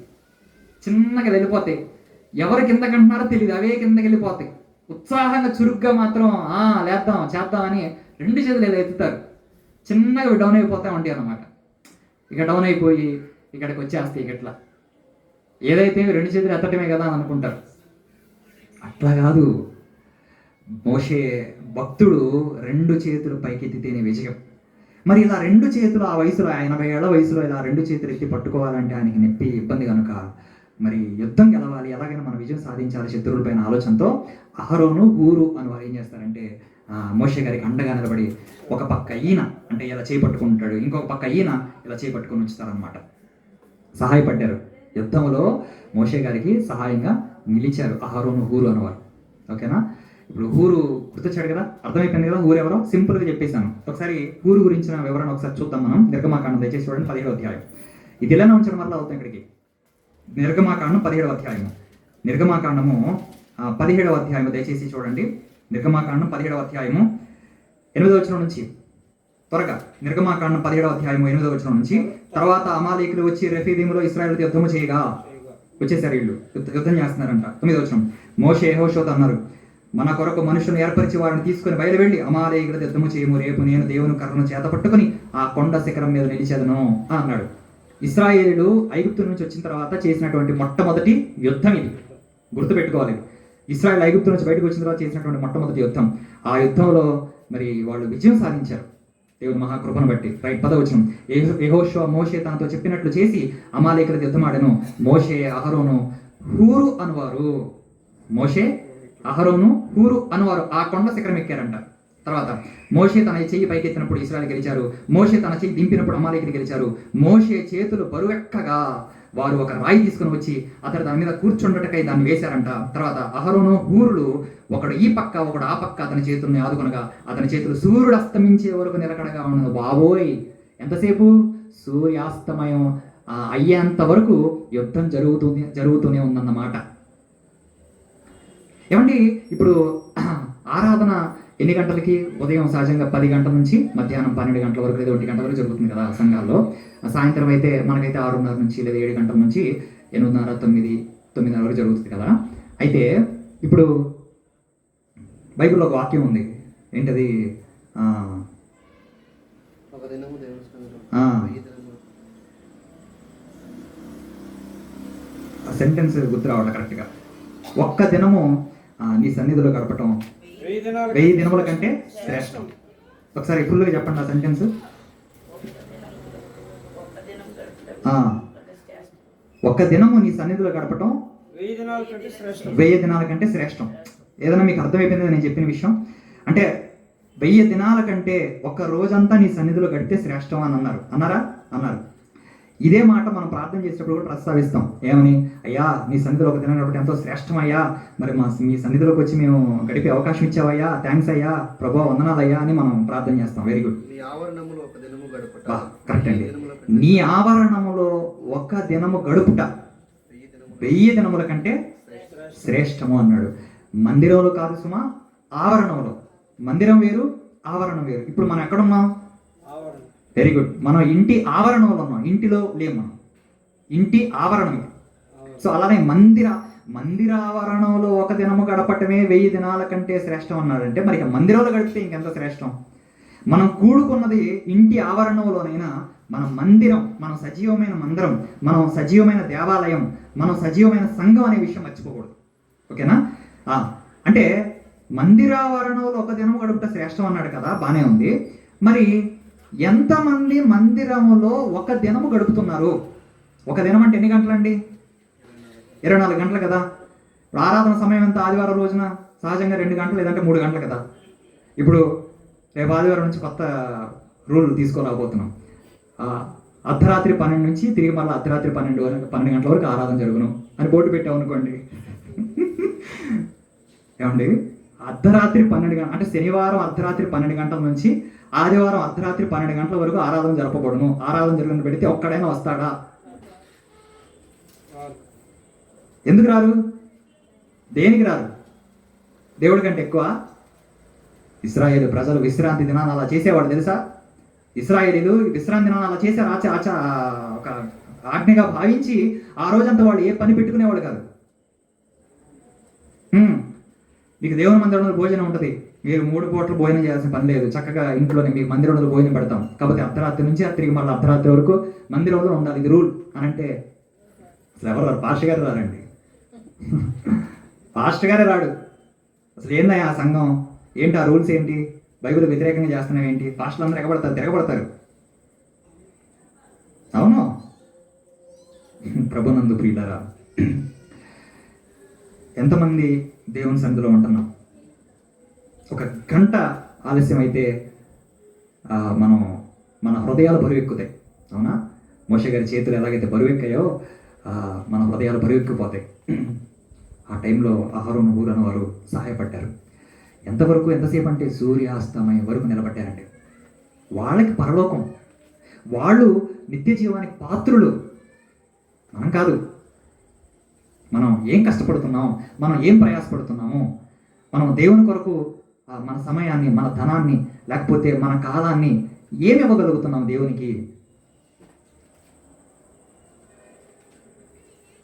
చిన్నగా వెళ్ళిపోతాయి. ఎవరు కిందకి అంటున్నారో తెలియదు, అవే కిందకి వెళ్ళిపోతాయి. ఉత్సాహంగా చురుగ్గా మాత్రం లేద్దాం చేద్దామని 2 చేతులు ఇలా ఎత్తుతారు, చిన్నగా డౌన్ అయిపోతా ఉంటాయి అన్నమాట. ఇక డౌన్ అయిపోయి ఇక్కడికి వచ్చేస్తాయి. ఇట్లా ఏదైతే 2 చేతులు ఎత్తటమే కదా అని అనుకుంటారు. అట్లా కాదు. మోషే భక్తుడు 2 చేతులు పైకెత్తితేనే విజయం. మరి ఇలా 2 చేతులు ఆ వయసులో, 80 ఏళ్ల వయసులో ఇలా 2 చేతులు ఎత్తి పట్టుకోవాలంటే ఆయనకి నొప్పి, ఇబ్బంది కనుక మరి యుద్ధం గెలవాలి, ఎలాగైనా మనం విజయం సాధించాలి శత్రువులపైన ఆలోచనతో అహరోను, హూరు అని వారు ఏం చేస్తారంటే మోషే గారికి అండగా నిలబడి ఒక పక్క ఈయన అంటే ఇలా చేపట్టుకుంటాడు, ఇంకొక పక్క ఈయన ఇలా చేపట్టుకుని ఉంచుతారనమాట. సహాయపడ్డారు యుద్ధంలో, మోషే గారికి సహాయంగా నిలిచారు అహరోను, హూరు అనేవారు. ఓకేనా? ఇప్పుడు హూరు గుర్తొచ్చాడు కదా, అర్థమైపోయింది కదా హూరు ఎవరో? సింపుల్గా చెప్పేశాను. ఒకసారి హూరు గురించిన వివరణ ఒకసారి చూద్దాం మనం. నిర్గమాకాండం దయచేసి చూడండి, 17వ అధ్యాయం. ఇది ఇలానే ఉంచడం వల్ల అవుతాం ఇక్కడికి. నిర్గమాకాండం 17వ అధ్యాయము. నిర్గమాకాండము 17వ అధ్యాయము దయచేసి చూడండి. నిర్గమాకాండం 17వ అధ్యాయము 8వ వచనం నుంచి త్వరగా. నిర్గమాకాండం 17వ అధ్యాయము 8వ వచనం నుంచి. తర్వాత అమాలేకులు వచ్చి రెఫీదీములో ఇశ్రాయేలుతో యుద్ధము చేయగా, వచ్చేసారు వీళ్ళు, యుద్ధం చేస్తున్నారంట. 9వ వచనం. మోషే యెహోషువతో అన్నారు, మన కొరకు మనుషులను ఏర్పరిచి వారిని తీసుకుని బయలువెళ్ళి అమాలేకులతో యుద్ధము చేయము, రేపు నేను దేవుని కర్రను చేత పట్టుకుని ఆ కొండ శిఖరం మీద నిలిచేదను అన్నాడు. ఇశ్రాయేలీయులు ఐగుప్తు నుంచి వచ్చిన తర్వాత చేసినటువంటి మొట్టమొదటి యుద్ధం ఇది, గుర్తుపెట్టుకోవాలి. ఇశ్రాయేల్ ఐగుప్తు నుంచి బయటకు వచ్చిన తర్వాత చేసినటువంటి మొట్టమొదటి యుద్ధం. ఆ యుద్ధంలో మరి వాళ్ళు విజయం సాధించారు దేవుని మహాకృపను బట్టి. రైట్. 10వ వచనం. యెహోషువ మోషే తనతో చెప్పినట్లు చేసి అమాలేకులతో యుద్ధమాడెను. మోషే, అహరోను, హూరు అనువారు, మోషే, అహరోను, హూరు అనువారు ఆ కొండ శిఖరం ఎక్కారంట. తర్వాత మోషే తన చెయ్యి పైకెత్తినప్పుడు ఇశ్రాయేలు గెలిచారు, మోషే తన చెయ్యి దింపినప్పుడు అమాలేకులు గెలిచారు. మోషే చేతులు బరువెక్కగా వారు ఒక రాయి తీసుకుని వచ్చి అతడు దాని మీద కూర్చుండటకై దాన్ని వేశారంట. తర్వాత అహరోను, హూరులు ఒకడు ఈ పక్క ఒకడు ఆ పక్క అతని చేతుల్ని ఆదుకొనగా అతని చేతులు సూర్యుడు అస్తమించే వరకు నిలకడగా ఉన్నది. బాబోయ్, ఎంతసేపు? సూర్యాస్తమయం అయ్యేంత వరకు యుద్ధం జరుగుతూనే ఉందన్నమాట. ఏమండి, ఇప్పుడు ఆరాధన ఎన్ని గంటలకి? ఉదయం సహజంగా 10 గంటల నుంచి మధ్యాహ్నం 12 గంటల వరకు లేదా 1 గంట వరకు జరుగుతుంది కదా సంఘాల్లో. సాయంత్రం అయితే మనకైతే 6:30 నుంచి లేదా 7 గంటల నుంచి 8:30, 9 వరకు జరుగుతుంది కదా. అయితే ఇప్పుడు బైబిల్లో ఒక వాక్యం ఉంది, ఏంటది? సెంటెన్స్ గుర్తు రావట్లే కరెక్ట్గా. ఒక్క దినము నీ సన్నిధిలో గడపటం 1000 దినముల కంటే శ్రేష్టం. ఒకసారి ఫుల్గా చెప్పండి ఆ సెంటెన్స్. ఒక్క దినము నీ సన్నిధిలో గడపటం 1000 దినాల కంటే శ్రేష్టం. ఏదైనా మీకు అర్థమైపోయింది నేను చెప్పిన విషయం? అంటే 1000 దినాల కంటే ఒక్క రోజంతా నీ సన్నిధిలో గడిపితే శ్రేష్టం అని అన్నారు. ఇదే మాట మనం ప్రార్థన చేసేటప్పుడు కూడా ప్రస్తావిస్తాం. ఏమని? అయ్యా నీ సన్నిధిలో ఒక దినం గడపడం ఎంతో శ్రేష్టం అయ్యా, మరి మీ సన్నిధిలోకి వచ్చి మేము గడిపే అవకాశం ఇచ్చావయ్యా, థ్యాంక్స్ అయ్యా, ప్రభా వందనాలయ్యా అని మనం ప్రార్థన చేస్తాం. వెరీ గుడ్, కరెక్ట్ అండి. నీ ఆవరణములో ఒక దినము గడుపుట 1000 దినముల కంటే శ్రేష్టము అన్నాడు. మందిరంలో కాదు సుమా, ఆవరణంలో. మందిరం వేరు, ఆవరణం వేరు. ఇప్పుడు మనం ఎక్కడున్నాం? వెరీ గుడ్, మనం ఇంటి ఆవరణంలో ఉన్నాం, ఇంటిలో లేము మనం, ఇంటి ఆవరణమే. సో అలానే మందిర ఆవరణంలో ఒక దినము గడపటమే 1000 దినాల కంటే శ్రేష్టం అన్నాడంటే మరి మందిరంలో గడిపితే ఇంకెంత శ్రేష్టం. మనం కూడుకున్నది ఇంటి ఆవరణంలోనైనా మన మందిరం, మనం సజీవమైన మందిరం, మనం సజీవమైన దేవాలయం, మనం సజీవమైన సంఘం అనే విషయం మర్చిపోకూడదు. ఓకేనా? అంటే మందిరావరణంలో ఒక దినం గడుపుట శ్రేష్టం అన్నాడు కదా, బాగానే ఉంది. మరి ఎంతమంది మందిరములో ఒక దినము గడుపుతున్నారు? ఒక దినం అంటే ఎన్ని గంటలండి? 24 గంటలు కదా. ఆరాధన సమయం ఎంత ఆదివారం రోజున? సహజంగా 2 గంటలు లేదంటే 3 గంటలు కదా. ఇప్పుడు రేపు ఆదివారం నుంచి కొత్త రూల్ తీసుకోలేకపోతున్నాం. అర్ధరాత్రి 12 నుంచి తిరిగి మళ్ళీ అర్ధరాత్రి 12 గంటల వరకు ఆరాధన జరుగును అని బోర్డు పెట్టామనుకోండి. ఏమండి? అర్ధరాత్రి 12 గంటలు అంటే శనివారం అర్ధరాత్రి 12 గంటల నుంచి ఆదివారం అర్ధరాత్రి 12 గంటల వరకు ఆరాధన జరపకూడను. ఆరాధన జరిగిన పెడితే ఒక్కడైనా వస్తాడా? ఎందుకు రారు? దేనికి రారు? దేవుడి కంటే ఎక్కువ ఇశ్రాయేలు ప్రజలు విశ్రాంతి దినాన్ని అలా చేసేవాడు తెలుసా? ఇశ్రాయేలీలు విశ్రాంతి దినాన్ని అలా చేశారు. ఒక ఆజ్ఞగా భావించి ఆ రోజంతా వాళ్ళు ఏ పని పెట్టుకునేవాడు కాదు. మీకు దేవుని మందిరంలో భోజనం ఉంటుంది, మీరు 3 పూటలు భోజనం చేయాల్సిన పని లేదు. చక్కగా ఇంట్లోనే మీకు మందిరంలో భోజనం పెడతాం. కాకపోతే అర్ధరాత్రి నుంచి తిరిగి మళ్ళీ అర్ధరాత్రి వరకు మందిరంలో ఉండాలి, ఇది రూల్ అని అంటే అసలు ఎవరు రారు? పాస్టర్ గారు రారండి. పాస్టర్ గారే రాడు. అసలు ఏందా ఆ సంఘం? ఏంటి ఆ రూల్స్ ఏంటి? బైబిల్ వ్యతిరేకంగా చేస్తున్నావు ఏంటి? పాస్టర్లు అందరూ తిరగబడతారు. అవును, ప్రభునందు ప్రియులారా, ఎంతమంది దేవుని సన్నిధిలో ఉంటున్నాం? 1 గంట ఆలస్యం అయితే మన హృదయాలు బరువెక్కుతాయి. అవునా? మోషే గారి చేతులు ఎలాగైతే బరువెక్కాయో మన హృదయాలు బరువెక్కిపోతాయి. ఆ టైంలో అహరోను హూరు అనే వారు సహాయపడ్డారు. ఎంతసేపు అంటే సూర్యాస్తమయం వరకు నిలబడ్డారండి. వాళ్ళకి పరలోకం, వాళ్ళు నిత్య జీవానికి పాత్రులు. మనం కాదు. మనం ఏం కష్టపడుతున్నాం, మనం ఏం ప్రయాసపడుతున్నాము, మనం దేవుని కొరకు మన సమయాన్ని, మన ధనాన్ని, లేకపోతే మన కాలాన్ని ఏమి ఇవ్వగలుగుతున్నాం దేవునికి?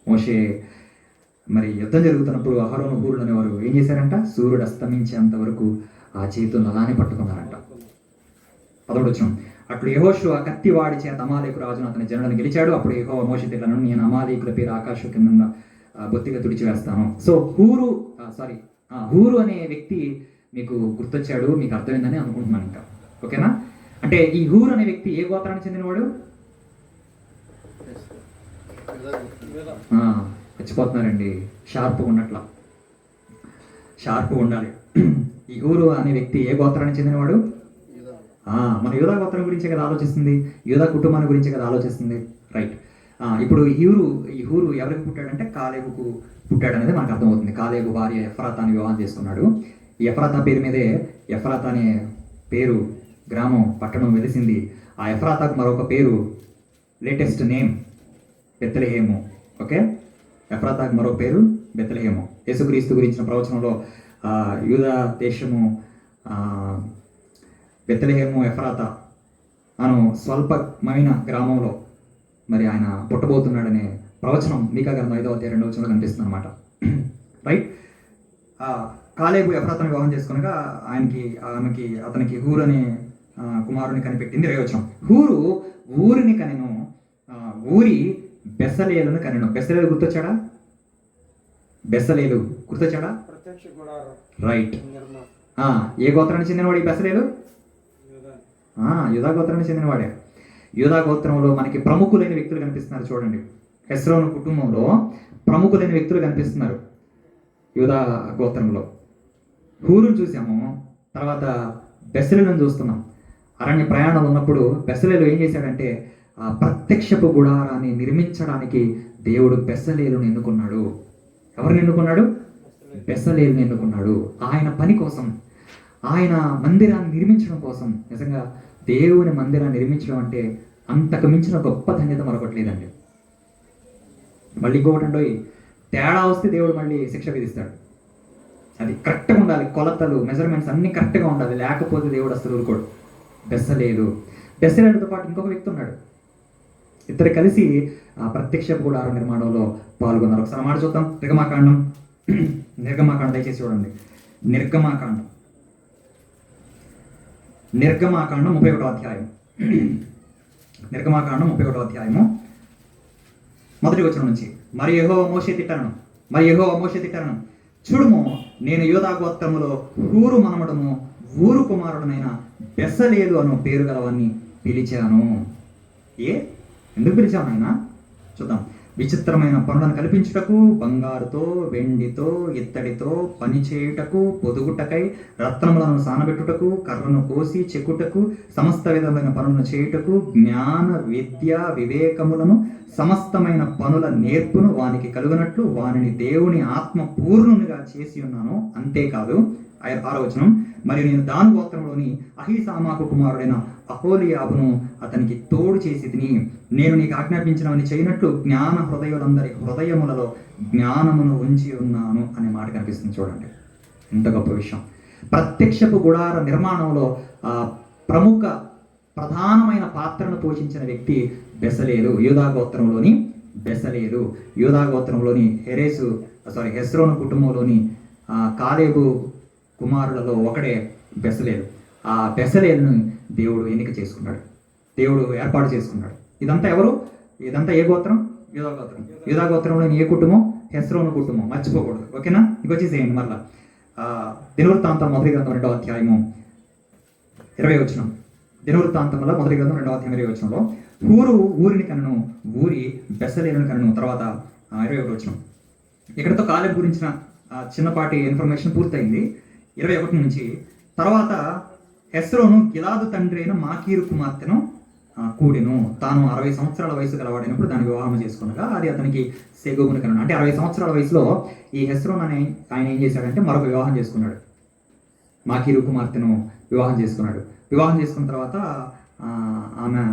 మోషే మరి యుద్ధం జరుగుతున్నప్పుడు అహరోను హూరు అనేవారు ఏం చేశారంట? సూర్యుడు అస్తమించేంత వరకు ఆ చేతులను అలానే పట్టుకున్నారంట. 11వ వచనం, అప్పుడు యెహోషువ కత్తి వాడి చేత అమాలేకు రాజును అతని జనులను గెలిచాడు. అప్పుడు యెహోవా మోషేతో ఇట్లనెను, నేను అమాలేకుల పేరు ఆకాశం కింద బొత్తిగా తుడిచివేస్తాను. సో హూరు అనే వ్యక్తి మీకు గుర్తొచ్చాడు, మీకు అర్థమైందని అనుకుంటున్నాను. ఇంకా ఓకేనా? అంటే ఈ హూరు అనే వ్యక్తి ఏ గోత్రానికి చెందినవాడు? చచ్చిపోతున్నారండి, షార్ప్గా ఉండాలి. ఈ హూరు అనే వ్యక్తి ఏ గోత్రానికి చెందినవాడు? మన యూదా గోత్రం గురించే కదా ఆలోచిస్తుంది, యూదా కుటుంబాన్ని గురించే కదా ఆలోచిస్తుంది. రైట్. ఇప్పుడు ఈ హూరు ఎవరికి పుట్టాడంటే కాలేబుకు పుట్టాడు అనేది మనకు అర్థమవుతుంది. కాలేబు భార్య ఎఫ్రాతాని వివాహం చేసుకున్నాడు. ఈ ఎఫ్రాతా పేరు మీదే ఎఫ్రాతా అనే పేరు, గ్రామం, పట్టణం వెలిసింది. ఆ ఎఫ్రాతాకు మరొక పేరు, లేటెస్ట్ నేమ్, బెత్లెహేము. ఓకే, ఎఫ్రాతాకు మరొక పేరు బెత్లెహేము. యేసుక్రీస్తు గురించిన ప్రవచనంలో యూదా దేశము బెత్లెహేము ఎఫ్రాతా అను స్వల్పమైన గ్రామంలో మరి ఆయన పుట్టబోతున్నాడనే ప్రవచనం మీకా గ్రంథం 5వ అధ్యాయం 2వ వచనంలో కనిపిస్తుంది అనమాట. రైట్. కాలేబు ఎఫ్రాతను వివాహం చేసుకునగా అతనికి హూరు అనే కుమారుని కనిపెట్టింది. 20వ హూరు ఊరిని కనెను, ఊరి బెసలేలును కనెను. బెసలేలు గుర్తొచ్చాడా? బెసలేలు గుర్తొచ్చాడా? రైట్. ఏ గోత్రానికి చెందినవాడు ఈ బెసలేలు? యూదా గోత్రానికి చెందినవాడే. యూదా గోత్రంలో మనకి ప్రముఖులైన వ్యక్తులు కనిపిస్తున్నారు. చూడండి, హెస్రోను కుటుంబంలో ప్రముఖులైన వ్యక్తులు కనిపిస్తున్నారు యూదా గోత్రంలో. హూరును చూసాము, తర్వాత బెసలేలను చూస్తున్నాం. అరణ్య ప్రయాణాలు ఉన్నప్పుడు బెసలేలు ఏం చేశాడంటే ఆ ప్రత్యక్షపు గుడారాన్ని నిర్మించడానికి దేవుడు బెసలేలును ఎన్నుకున్నాడు. ఎవరిని ఎన్నుకున్నాడు? బెసలేలును ఎన్నుకున్నాడు. ఆయన పని కోసం, ఆయన మందిరాన్ని నిర్మించడం కోసం. నిజంగా దేవుని మందిరాన్ని నిర్మించడం అంటే అంతకు మించిన గొప్ప ధన్యత మరొకటి లేదండి. మళ్ళీ ఇంకొకటి, తేడా వస్తే దేవుడు మళ్ళీ శిక్ష విధిస్తాడు. అది కరెక్ట్గా ఉండాలి, కొలతలు మెజర్మెంట్స్ అన్నీ కరెక్ట్గా ఉండాలి, లేకపోతే దేవుడు అసలు ఊరుకోడు. బెసలేలుతో పాటు ఇంకొక వ్యక్తి ఉన్నాడు. ఇద్దరు కలిసి ఆ ప్రత్యక్ష గుడార నిర్మాణంలో పాల్గొన్నారు. ఒకసారి మాట చూద్దాం. నిర్గమాకాండం దయచేసి చూడండి. నిర్గమాకాండం 31వ అధ్యాయం. నిర్గమాకాండం 31వ అధ్యాయము 1వ వచనం నుంచి. మరి యెహోవా మోషే తిట్టనను, చూడుము, నేను యూదా గోత్రములో హూరు మనమడము ఊరు కుమారుడనైన బెసలేలు అను పేరు గలవాన్ని పిలిచాను. ఎందుకు పిలిచాను ఆయన? చూద్దాం. విచిత్రమైన పనులను కల్పించుటకు, బంగారుతో వెండితో ఇత్తడితో పని చేయుటకు, పొదుగుటకై రత్నములను సానబెట్టుటకు, కర్రను కోసి చెక్కుటకు, సమస్త విధమైన పనులను చేయుటకు, జ్ఞాన విద్య వివేకములను సమస్తమైన పనుల నేర్పును వానికి కలుగునట్లు వానిని దేవుని ఆత్మ పూర్ణునిగా చేసి ఉన్నాను. అంతేకాదు, 6వ వచనం, మరియు నేను దాను గోత్రంలోని అహీసామాకు కుమారుడైన అహోలియాబును అతనికి తోడు చేసి తిని, నేను నీకు ఆజ్ఞాపించినవని చేయనట్లు జ్ఞాన హృదయులందరి హృదయములలో జ్ఞానమును ఉంచి ఉన్నాను అనే మాట కనిపిస్తుంది. చూడండి, ఎంత గొప్ప విషయం. ప్రత్యక్షపు గుడార నిర్మాణంలో ప్రధానమైన పాత్రను పోషించిన వ్యక్తి బెసలేలు. యూదా గోత్రంలోని బెసలేలు. యూదా గోత్రంలోని హెస్రోను కుటుంబంలోని కాలేబు కుమారులలో ఒకడే బెసలేలు. ఆ బెసలేలును దేవుడు ఎన్నిక చేసుకున్నాడు, దేవుడు ఏర్పాటు చేసుకున్నాడు. ఇదంతా ఎవరు? ఇదంతా ఏ గోత్రం? యూదా గోత్రం. యూదా గోత్రంలోని ఏ కుటుంబం? హెస్రోను కుటుంబం. మర్చిపోకూడదు, ఓకేనా? ఇంకొచ్చేసేయండి మరలా. దినవృత్తాంతం 1వ గ్రంథం 2వ అధ్యాయము 20వ వచనం. దినవృత్తాంతంలో 1వ గ్రంథం 2వ అధ్యాయం 20వ వచనంలో హూరు ఊరిని కనను, ఊరి బెసలేలును కనను. తర్వాత 21వ వచనం. ఇక్కడతో కాలేబు గురించిన చిన్నపాటి ఇన్ఫర్మేషన్ పూర్తయింది. 21 నుంచి. తర్వాత హెస్రోను గిలాదు తండ్రి అయిన మాకీరు కుమార్తెను కూడెను. తాను 60 సంవత్సరాల వయసు గలవాడినప్పుడు దాన్ని వివాహం చేసుకునగా అది అతనికి సెగూబును కనను. అంటే 60 సంవత్సరాల వయసులో ఈ హెస్రోన్ అనే ఆయన ఏం చేశాడంటే మరొక వివాహం చేసుకున్నాడు. మాకీరు కుమార్తెను వివాహం చేసుకున్నాడు. వివాహం చేసుకున్న తర్వాత ఆమె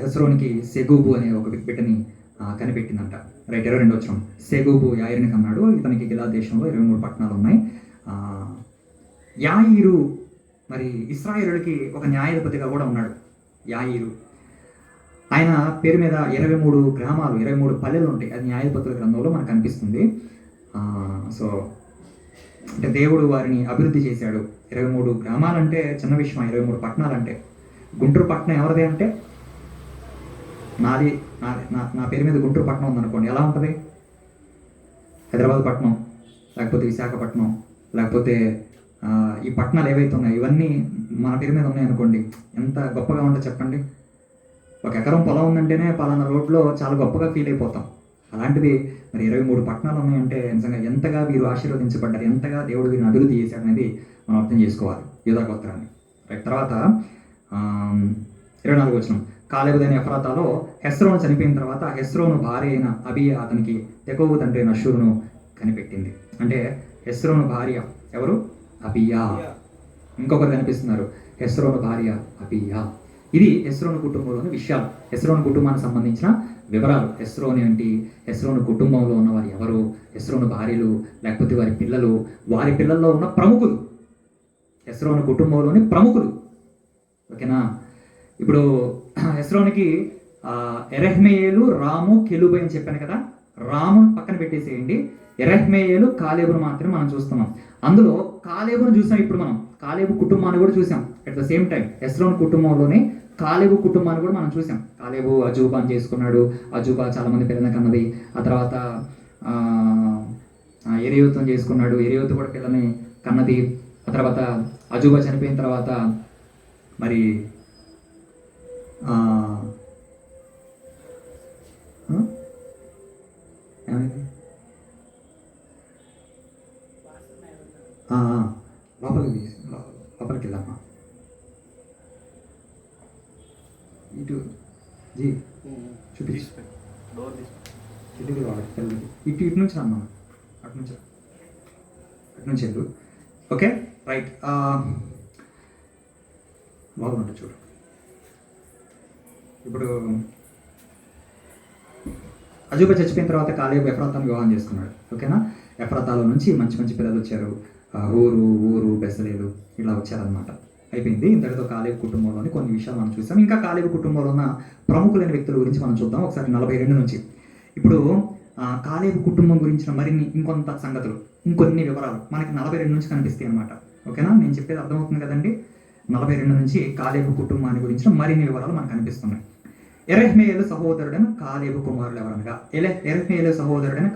హెస్రోన్కి సెగూబు అనే ఒక బిడ్డని కనిపెట్టిందంట. రైట్. 22వ వచనం. సెగూబు యాయిరుని కన్నాడు. ఇతనికి గిలాద్ దేశంలో 23 పట్టణాలు ఉన్నాయి. యాయిరు మరి ఇశ్రాయేలుడికి ఒక న్యాయాధిపతిగా కూడా ఉన్నాడు. యాయిరు ఆయన పేరు మీద 23 గ్రామాలు, 23 పల్లెలు ఉంటాయి. అది న్యాయాధిపతుల గ్రంథంలో మనకు కనిపిస్తుంది. సో అంటే దేవుడు వారిని అభివృద్ధి చేశాడు. 23 గ్రామాలంటే చిన్న విషయం. 23 పట్టణాలంటే. గుంటూరు పట్టణం ఎవరిదే అంటే నా పేరు మీద గుంటూరు పట్టణం ఉందనుకోండి, ఎలా ఉంటుంది? హైదరాబాద్ పట్టణం, లేకపోతే విశాఖపట్నం, లేకపోతే ఈ పట్టణాలు ఏవైతే ఉన్నాయో ఇవన్నీ మన పేరు మీద ఉన్నాయనుకోండి, ఎంత గొప్పగా ఉంటుందో చెప్పండి. 1 ఎకరం పొలం ఉందంటేనే పలానా రోడ్లో చాలా గొప్పగా ఫీల్ అయిపోతాం. అలాంటిది మరి 23 పట్టణాలు ఉన్నాయంటే నిజంగా ఎంతగా వీరు ఆశీర్వదించబడ్డారు, ఎంతగా దేవుడు వీరిని అభివృద్ధి చేశాడు అనేది మనం అర్థం చేసుకోవాలి యూదా గోత్రాన్ని. తర్వాత 24వ వచనం. కాలేబుదైన ఎఫ్రాతాలో హెస్రోను చనిపోయిన తర్వాత హెస్రోను భార్య అయిన అబియా అతనికి తెకోవు తండ్రి అయిన అషూరును కనిపెట్టింది. అంటే హెస్రోను భార్య ఎవరు? అబియా. ఇంకొకరు కనిపిస్తున్నారు, హెస్రోను భార్య అబియా. ఇది హెస్రోను కుటుంబంలోని విషయాలు, హెస్రోను కుటుంబానికి సంబంధించిన వివరాలు. హెస్రోను ఏంటి, హెస్రోను కుటుంబంలో ఉన్న వారు ఎవరు, హెస్రోను భార్యలు, లేకపోతే వారి పిల్లలు, వారి పిల్లల్లో ఉన్న ప్రముఖులు, హెస్రోను కుటుంబంలోని ప్రముఖులు. ఓకేనా? ఇప్పుడు హెస్రోనికి ఎరెహ్మెయేలు, రాము, కెలుబు అని చెప్పాను కదా. రామును పక్కన పెట్టేసేయండి. ఎరహ్మేయేలు, కాలేబును మాత్రమే మనం చూస్తున్నాం. అందులో కాలేబును చూసాం. ఇప్పుడు మనం కాలేబు కుటుంబాన్ని కూడా చూసాం. అట్ ద సేమ్ టైం హెస్రోను కుటుంబంలోనే కాలేబు కుటుంబాన్ని కూడా మనం చూసాం. కాలేబు అజూబాని చేసుకున్నాడు. అజూబా చాలా మంది పిల్లల్ని కన్నది. ఆ తర్వాత ఎరియోతుని చేసుకున్నాడు. ఎరియోతు కూడా పిల్లని కన్నది. ఆ తర్వాత అజూబా చనిపోయిన తర్వాత మరి ఏమైంది? లోపలికి వెళ్దామా? ఇటు జీ చూపించు. ఇటు ఇటు నుంచి అమ్మా, అటు నుంచి వెళ్ళు. Okay right. బాగుంటుంది చూడు. ఇప్పుడు అజూబా చచ్చిపోయిన తర్వాత కాలేబు ఎఫ్రాతాను వివాహం చేసుకున్నాడు. ఓకేనా? ఎఫ్రాతాలో నుంచి మంచి మంచి పిల్లలు వచ్చారు. ఊరు బెసలేలు ఇలా వచ్చారనమాట. అయిపోయింది. ఇంతటితో కాలేబు కుటుంబంలోని కొన్ని విషయాలు మనం చూసాం. ఇంకా కాలేబు కుటుంబంలో ఉన్న ప్రముఖులైన వ్యక్తుల గురించి మనం చూద్దాం ఒకసారి 42 నుంచి. ఇప్పుడు కాలేబు కుటుంబం గురించిన మరిన్ని ఇంకొంత సంగతులు, ఇంకొన్ని వివరాలు మనకి 42 నుంచి కనిపిస్తాయి అనమాట. ఓకేనా? నేను చెప్పేది అర్థమవుతుంది కదండి. 42 నుంచి కాలేబు కుటుంబాన్ని గురించిన మరిన్ని వివరాలు మనకు కనిపిస్తున్నాయి. ఎరహ్మేయేలు సహోదరుడైన కాలేబు కుమారులు ఎవరనగా, ఎరహ్మేయేలు సహోదరుడైన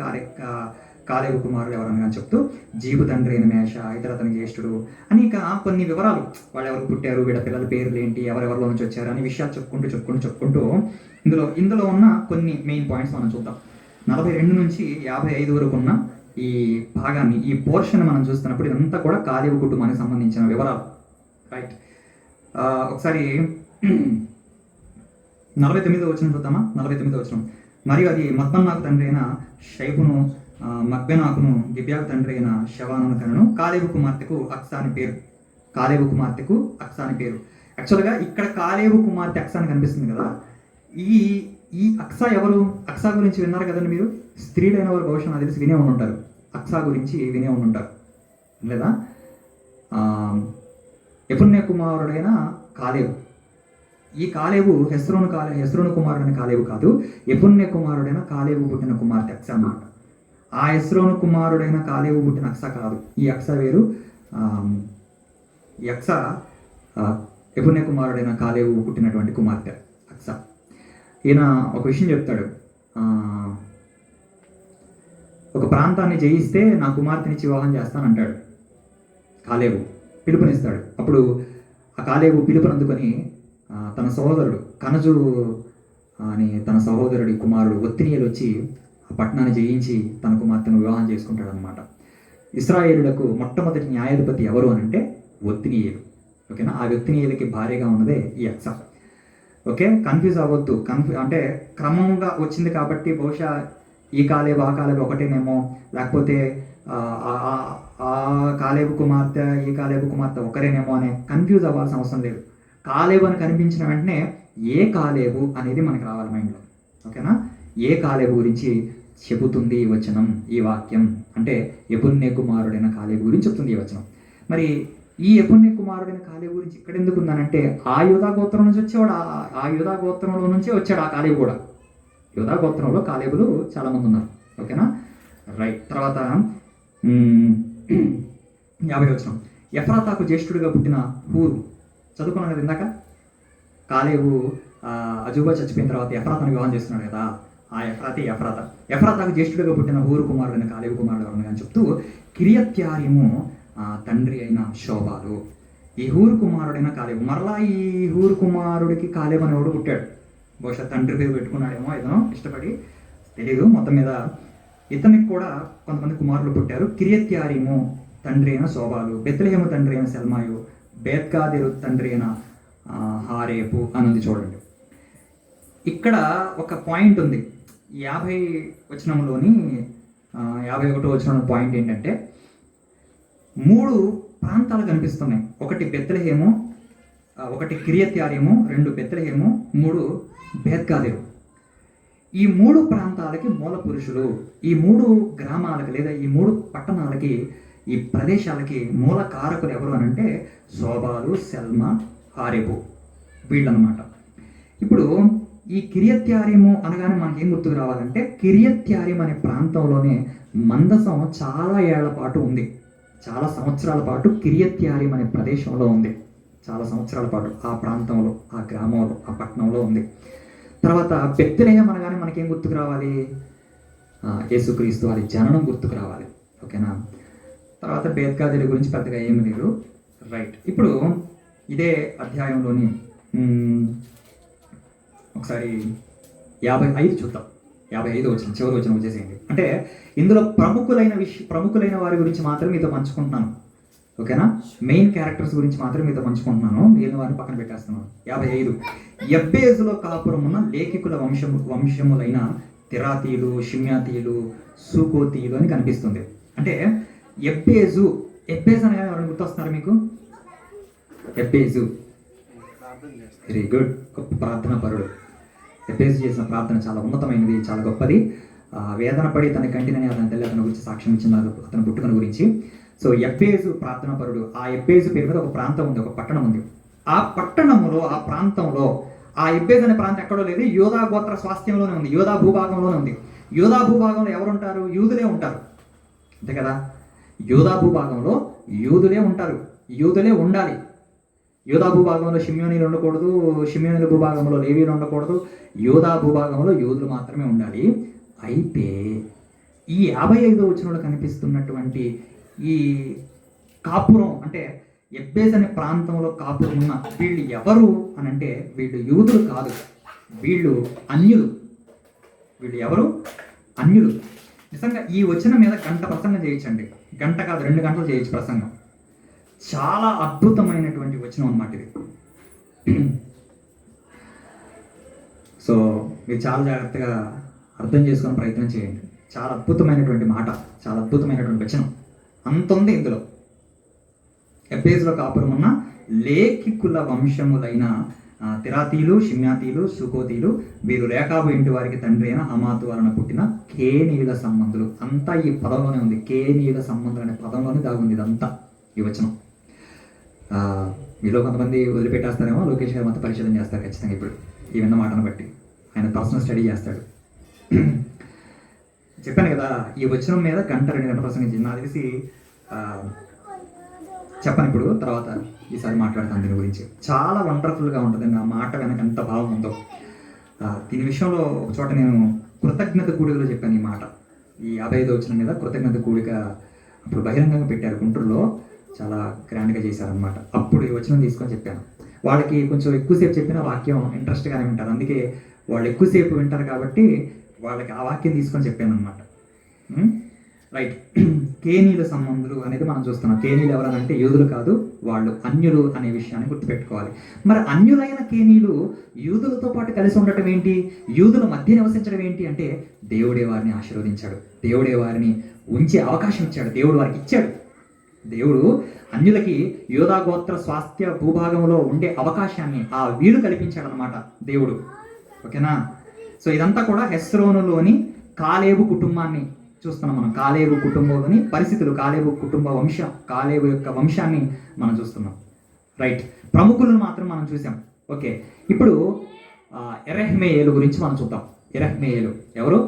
కాలేబు కుమారులు ఎవరనగా చెప్తూ జీబు తండ్రి అయిన మేష, ఇతర అతని జ్యేష్ఠుడు అని ఇక కొన్ని వివరాలు, వాళ్ళు ఎవరు పుట్టారు, వీళ్ళ పిల్లల పేర్లు ఏంటి, ఎవరెవరిలో నుంచి వచ్చారు అని విషయాలు చెప్పుకుంటూ ఇందులో ఉన్న కొన్ని మెయిన్ పాయింట్స్ మనం చూద్దాం. 42 నుంచి 55 వరకు ఉన్న ఈ భాగాన్ని, ఈ పోర్షన్ మనం చూస్తున్నప్పుడు ఇదంతా కూడా కాలేబు కుటుంబానికి సంబంధించిన వివరాలు. రైట్. ఒకసారి 49వ వచనం చూద్దామా? 49వ వచనం. మరియు అది మత్మన్నాకు తండ్రి అయిన షైబును, మక్బెనాకును, గిబ్యాకు తండ్రి అయిన షవానును కనను. కాలేబు కుమార్తెకు అక్సా అని పేరు. యాక్చువల్గా ఇక్కడ కాలేబు కుమార్తె అక్సా అని కనిపిస్తుంది కదా. ఈ అక్సా ఎవరు? అక్సా గురించి విన్నారు కదండి మీరు. స్త్రీలైన వారు బహుశా నాకు తెలిసి వినే ఉంటారు. అక్సా గురించి వినే ఉంటారు లేదా? యెఫున్నె కుమారుడైన కాలేబు. ఈ కాలేబు హెస్రోను కుమారుడైన కాలేబు కాదు, యెఫున్నె కుమారుడైన కాలేబు పుట్టిన కుమార్తె అక్సా అన్నమాట. ఆ హెస్రోను కుమారుడైన కాలేబు పుట్టిన అక్సా కాదు. ఈ అక్సా వేరు. ఈ అక్సా యెఫున్నె కుమారుడైన కాలేబు పుట్టినటువంటి కుమార్తె అక్సా. ఈయన ఒక విషయం చెప్తాడు. ఒక ప్రాంతాన్ని జయిస్తే నా కుమార్తెనిచ్చి వివాహం చేస్తానంటాడు కాలేబు. పిలుపునిస్తాడు. అప్పుడు ఆ కాలేబు పిలుపుని అందుకొని తన సహోదరుడు కనజు అని తన సహోదరుడి కుమారుడు ఒత్తినియేలు వచ్చి ఆ పట్టణాన్ని జయించి తన కుమార్తెను వివాహం చేసుకుంటాడు అనమాట. ఇశ్రాయేలులకు మొట్టమొదటి న్యాయాధిపతి ఎవరు అని అంటే ఒత్తినియేలు. ఓకేనా? ఆ ఒత్తినియేలుకి భార్యగా ఉన్నదే ఈ అక్సా. ఓకే, కన్ఫ్యూజ్ అవ్వద్దు. అంటే క్రమంగా వచ్చింది కాబట్టి బహుశా ఈ కాలేబు ఆ కాలేబు ఒకటేనేమో, లేకపోతే ఆ కాలేబు కుమార్తె ఈ కాలేబు కుమార్తె ఒకరేనేమో అనే కన్ఫ్యూజ్ అవ్వాల్సిన అవసరం లేదు. కాలేబు అని కనిపించిన వెంటనే ఏ కాలేబు అనేది మనకి రావాలి మైండ్లో. ఓకేనా? ఏ కాలేబు గురించి చెబుతుంది ఈ వచనం, ఈ వాక్యం అంటే యెఫున్నె కుమారుడైన కాలేబు గురించి చెప్తుంది ఈ వచనం. మరి ఈ యెఫున్నె కుమారుడైన కాలేబు గురించి ఇక్కడ ఎందుకు ఉందనంటే ఆ యూదా గోత్రం నుంచి వచ్చేవాడు. ఆ యూదా గోత్రంలో నుంచే వచ్చాడు ఆ కాలేబు కూడా. యూదా గోత్రంలో కాలేబులు చాలా మంది ఉన్నారు. ఓకేనా? రైట్. తర్వాత 50వ వచనం. ఎఫ్రాతాకు జ్యేష్ఠుడిగా పుట్టిన హూరు. చదువుకున్నాం కదా ఇందాక. కాలేబు అజూబా చచ్చిపోయిన తర్వాత ఎఫ్రాతాను వివాహం చేస్తున్నాడు కదా. ఆ ఎఫ్రాతాకు జ్యేష్ఠుడిగా పుట్టిన హూరు కుమారుడైన కాలేబు కుమారుడు ఎవరని అని చెప్తూ కిరియత్యారీము తండ్రి అయిన శోబాలు. ఈ హూరు కుమారుడైన కాలేబు. మరలా ఈ హూరు కుమారుడికి కాలేబు అనేవాడు పుట్టాడు. బహుశా తండ్రి పేరు పెట్టుకున్నాడేమో, ఏదో ఇష్టపడి, తెలీదు. మొత్తం మీద ఇతనికి కూడా కొంతమంది కుమారులు పుట్టారు. కిరియత్యారీము తండ్రి అయిన శోబాలు, బెత్లెహేము తండ్రి అయిన సెల్మాయు, బేత్గాదెరు తండ్రి అయిన హారేపు అన్నది చూడండి. ఇక్కడ ఒక పాయింట్ ఉంది. 50 వచనంలోని 51వ వచనం పాయింట్ ఏంటంటే 3 ప్రాంతాలు కనిపిస్తున్నాయి. ఒకటి బెత్లెహేము, ఒకటి కిరియత్యారీము, 2 బెత్లెహేము, 3 బేత్గాదెరు. ఈ 3 ప్రాంతాలకి మూల పురుషులు. ఈ 3 గ్రామాలకి లేదా ఈ 3 పట్టణాలకి, ఈ ప్రదేశాలకి మూల కారకులు ఎవరు అని అంటే శోబాలు, సెల్మా, హారేపు, వీళ్ళనమాట. ఇప్పుడు ఈ కిరియత్యారీము అనగానే మనకి ఏం గుర్తుకు రావాలంటే, కిరియత్యారీం అనే ప్రాంతంలోనే మందసం చాలా ఏళ్ల పాటు ఉంది. చాలా సంవత్సరాల పాటు కిరియత్యారీం అనే ప్రదేశంలో ఉంది. చాలా సంవత్సరాల పాటు ఆ ప్రాంతంలో, ఆ గ్రామంలో, ఆ పట్టణంలో ఉంది. తర్వాత బెత్లెహేం అనగానే మనకేం గుర్తుకు రావాలి? యేసుక్రీస్తు వారి జననం గుర్తుకు రావాలి. ఓకేనా? తర్వాత బేత్కాదేలి గురించి పెద్దగా ఏమి లేదు. రైట్. ఇప్పుడు ఇదే అధ్యాయంలోని ఒకసారి 55 చూద్దాం. 55 వచ్చిన చివరి వచ్చిన వచ్చేసేయండి. అంటే ఇందులో ప్రముఖులైన వారి గురించి మాత్రం మీతో పంచుకుంటున్నాను. ఓకేనా? మెయిన్ క్యారెక్టర్స్ గురించి మాత్రం మీతో పంచుకుంటున్నాను. మిగిలిన వారిని పక్కన పెట్టేస్తున్నాను. 55 ఎబ్బేజులో కాపురం ఉన్న లేఖికుల వంశములైన తిరాతీయులు, షిమ్యాతీయులు, సూకోతీయులు అని కనిపిస్తుంది. అంటే ఎబ్బేజు అనగానే ఎవరైనా గుర్తొస్తున్నారు మీకు? ఎబ్బేజు వెరీ గుడ్, గొప్ప ప్రార్థన పరుడు. ఎబ్బేజు చేసిన ప్రార్థన చాలా ఉన్నతమైనది, చాలా గొప్పది. వేదన పడి తన కంటినని అతని తల్లి అతని గురించి సాక్ష్యం ఇచ్చిన అతని పుట్టుకను గురించి. సో ఎబ్బేజు ప్రార్థన పరుడు. ఆ ఎబ్బేజు పేరు మీద ఒక ప్రాంతం ఉంది, ఒక పట్టణం ఉంది. ఆ పట్టణంలో, ఆ ప్రాంతంలో, ఆ ఎబ్బేజు అనే ప్రాంతం ఎక్కడో లేదు, యోధా గోత్ర స్వాస్థ్యంలోనే ఉంది, యోధా భూభాగంలోనే ఉంది. యోధా భూభాగంలో ఎవరు ఉంటారు? యూదులే ఉంటారు, అంతే కదా? యోధా భూభాగంలో యూదులే ఉంటారు, యూదులే ఉండాలి. యోధా భూభాగంలో షిమ్యోనీలు ఉండకూడదు, షిమ్యోనీల భూభాగంలో లేవీలు ఉండకూడదు, యోధా భూభాగంలో యూదులు మాత్రమే ఉండాలి. అయితే ఈ 55 వచనంలో కనిపిస్తున్నటువంటి ఈ కాపురం, అంటే ఎబ్బేజ్ అనే ప్రాంతంలో కాపురం ఉన్న వీళ్ళు ఎవరు అని అంటే, వీళ్ళు యూదులు కాదు, వీళ్ళు అన్యులు. వీళ్ళు ఎవరు? అన్యులు. నిజంగా ఈ వచనం మీద గంట ప్రసంగం చేయొచ్చండి. గంట కాదు, 2 గంటలు చేయొచ్చు ప్రసంగం. చాలా అద్భుతమైనటువంటి వచనం అన్నమాట ఇది. సో మీరు చాలా జాగ్రత్తగా అర్థం చేసుకునే ప్రయత్నం చేయండి. చాలా అద్భుతమైనటువంటి మాట, చాలా అద్భుతమైనటువంటి వచనం అంత ఉంది ఇందులో. ఎబ్బేజులో కాపురం ఉన్న లేఖికుల వంశములైన తిరాతీయులు, షిమ్యాతీయులు, సుకోతీయులు, వీరు రేకాబు ఇంటి వారికి తండ్రి అయిన హమాతు వలన పుట్టిన కేనీయుల సంబంధులు. అంతా ఈ పదంలోనే ఉంది. కేనీయుల సంబంధులు అనే పదంలోనే దాగుంది ఇదంతా, ఈ వచనం. మీలో కొంతమంది వదిలిపెట్టేస్తారేమో, లోకేష్ గారు మొత్తం పరిశీలన చేస్తారు ఖచ్చితంగా ఇప్పుడు ఈ విన్న మాటను బట్టి. ఆయన పర్సనల్ స్టడీ చేస్తాడు. చెప్పాను కదా, ఈ వచనం మీద గంట 2 గంటల ప్రసంగించింది. నాకు తెలిసి చెప్పను ఇప్పుడు, తర్వాత ఈసారి మాట్లాడతాను దీని గురించి. చాలా వండర్ఫుల్గా ఉంటుందండి ఆ మాట వెనక ఎంత భావం ఉందో. దీని విషయంలో ఒక చోట నేను కృతజ్ఞత కూడికలో చెప్పాను ఈ మాట. ఈ 55 వచనం మీద కృతజ్ఞత కూడిక అప్పుడు బహిరంగంగా పెట్టారు గుంటూరులో, చాలా గ్రాండ్గా చేశారనమాట. అప్పుడు ఈ వచనం తీసుకొని చెప్పాను. వాళ్ళకి కొంచెం ఎక్కువసేపు చెప్పిన వాక్యం ఇంట్రెస్ట్గానే వింటారు, అందుకే వాళ్ళు ఎక్కువసేపు వింటారు కాబట్టి వాళ్ళకి ఆ వాక్యం తీసుకొని చెప్పాను అనమాట. రైట్. కేనీయుల సంబంధులు అనేది మనం చూస్తున్నాం. కేనీయులు ఎవరనంటే యూదులు కాదు, వాళ్ళు అన్యులు అనే విషయాన్ని గుర్తుపెట్టుకోవాలి. మరి అన్యులైన కేనీయులు యూదులతో పాటు కలిసి ఉండటం ఏంటి, యూదుల మధ్య నివసించడం ఏంటి అంటే, దేవుడే వారిని ఆశీర్వదించాడు, దేవుడే వారిని ఉంచే అవకాశం ఇచ్చాడు, దేవుడు వారికి ఇచ్చాడు. దేవుడు అన్యులకి యోధా గోత్ర స్వాస్థ్య భూభాగంలో ఉండే అవకాశాన్ని ఆ వీలు కల్పించాడు అనమాట దేవుడు. ఓకేనా? సో ఇదంతా కూడా హెస్రోనులోని కాలేబు కుటుంబాన్ని చూస్తున్నాం మనం. కాలేబు కుటుంబంలోని పరిస్థితులు, కాలేబు కాలేబు యొక్క వంశాన్ని మనం చూస్తున్నాం. రైట్. ప్రముఖులను మాత్రం మనం చూసాం. ఓకే, ఇప్పుడు ఎరహ్మేయేలు గురించి మనం చూద్దాం. ఎరహ్మేయేలు ఎవరు?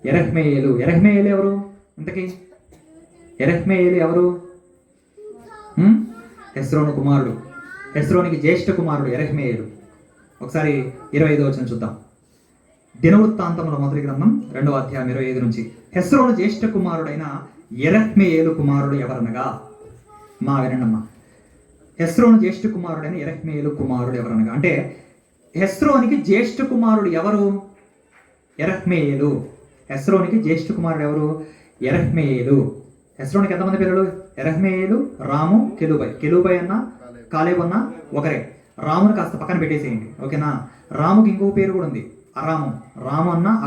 ఎరహ్మేయేలు ఎవరు ఇంతకీ? ఎరహ్మేయేలు ఎవరు? హెస్రోను కుమారుడు, హెస్రోనికి జ్యేష్ఠ కుమారుడు ఎరహ్మేయేలు. ఒకసారి 25 వచనం చూద్దాం. దినవృత్తాంతముల మొదటి గ్రంథం 2వ అధ్యాయం 25 నుంచి. హెస్రోను జ్యేష్ఠ కుమారుడైన ఎరహ్మేయేలు కుమారుడు ఎవరనగా, వినండమ్మా. హెస్రోను జ్యేష్ఠ కుమారుడైన ఎరహ్మేయేలు కుమారుడు ఎవరనగా, అంటే హెస్రోనికి జ్యేష్ఠ కుమారుడు ఎవరు? ఎరహ్మేయేలు. హెస్రోనికి జ్యేష్ఠ కుమారుడు ఎవరు? ఎరహ్మేయేలు. హెస్రోనికి ఎంతమంది పిల్లలు? ఎరహ్మేయేలు, రాము, కెలూబై అన్న, కాలేబు అన్న ఒకరే. రామును కాస్త పక్కన పెట్టేసేయండి, ఓకేనా? రాముకి ఇంకో పేరు కూడా ఉంది, అరాము.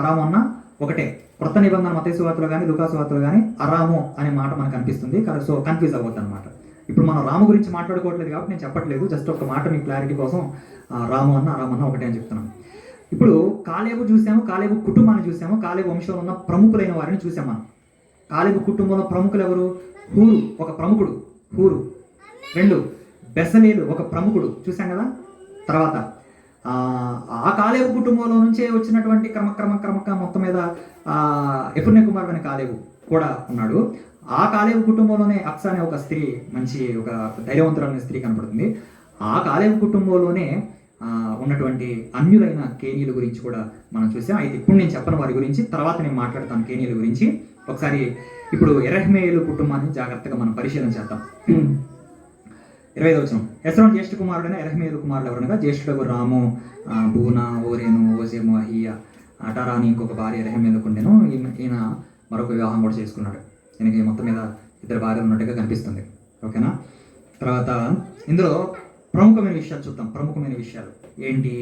అరాము అన్న ఒకటే. కొత్త నిబంధన మత్తయి సువార్తలో కానీ లూకా సువార్తలో కానీ అరాము అనే మాట మనకు కనిపిస్తుంది. సో కన్ఫ్యూజ్ అవ్వద్దు అనమాట. ఇప్పుడు మనం రాము గురించి మాట్లాడుకోవట్లేదు కాబట్టి నేను చెప్పట్లేదు, జస్ట్ ఒక మాట మీ క్లారిటీ కోసం అరాము అన్న ఒకటే అని చెప్తున్నాను. ఇప్పుడు కాలేబు చూసాము, కాలేబు కుటుంబాన్ని చూసాము, కాలేబు వంశంలో ఉన్న ప్రముఖులైన వారిని చూసాం మనం. కాలేబు కుటుంబంలో ప్రముఖులు ఎవరు? హూరు ఒక ప్రముఖుడు, హూరు. 2 బెసలేలు ఒక ప్రముఖుడు, చూసాం కదా. తర్వాత ఆ కాలేబు కుటుంబంలో నుంచే వచ్చినటువంటి క్రమ మొత్తం మీద యెఫున్నె కుమారుడైన కాలేబు కూడా ఉన్నాడు. ఆ కాలేబు కుటుంబంలోనే అక్సా అనే ఒక స్త్రీ, మంచి ఒక ధైర్యవంతురాలైన స్త్రీ కనపడుతుంది. ఆ కాలేబు కుటుంబంలోనే ఉన్నటువంటి అన్యులైన కేనీయుల గురించి కూడా మనం చూసాం. అయితే ఇప్పుడు నేను చెప్పను వారి గురించి, తర్వాత నేను మాట్లాడతాను కేనీయుల గురించి. ఒకసారి ఇప్పుడు యెరహ్మెయేలు కుటుంబాన్ని జాగ్రత్తగా మనం పరిశీలన చేద్దాం. 25వ వచనం. హెస్రోను జ్యేష్ఠ కుమారుడైన యెరహ్మెయేలు కుమారులు ఎవరనగా జ్యేష్ఠుడు రాము, బూనా, ఓరేను, ఓజేము, అహియా, అటారా అని ఇంకొక భార్య యెరహ్మెయేలుకు ఉండెను. ఈయన మరొక వివాహం కూడా చేసుకున్నాడు. ఈయనకి మొత్తం మీద 2 భార్యలు ఉన్నట్టుగా కనిపిస్తుంది. ఓకేనా? తర్వాత ఇందులో ప్రముఖమైన విషయాలు చూద్దాం. ప్రముఖమైన విషయాలు ఏంటి?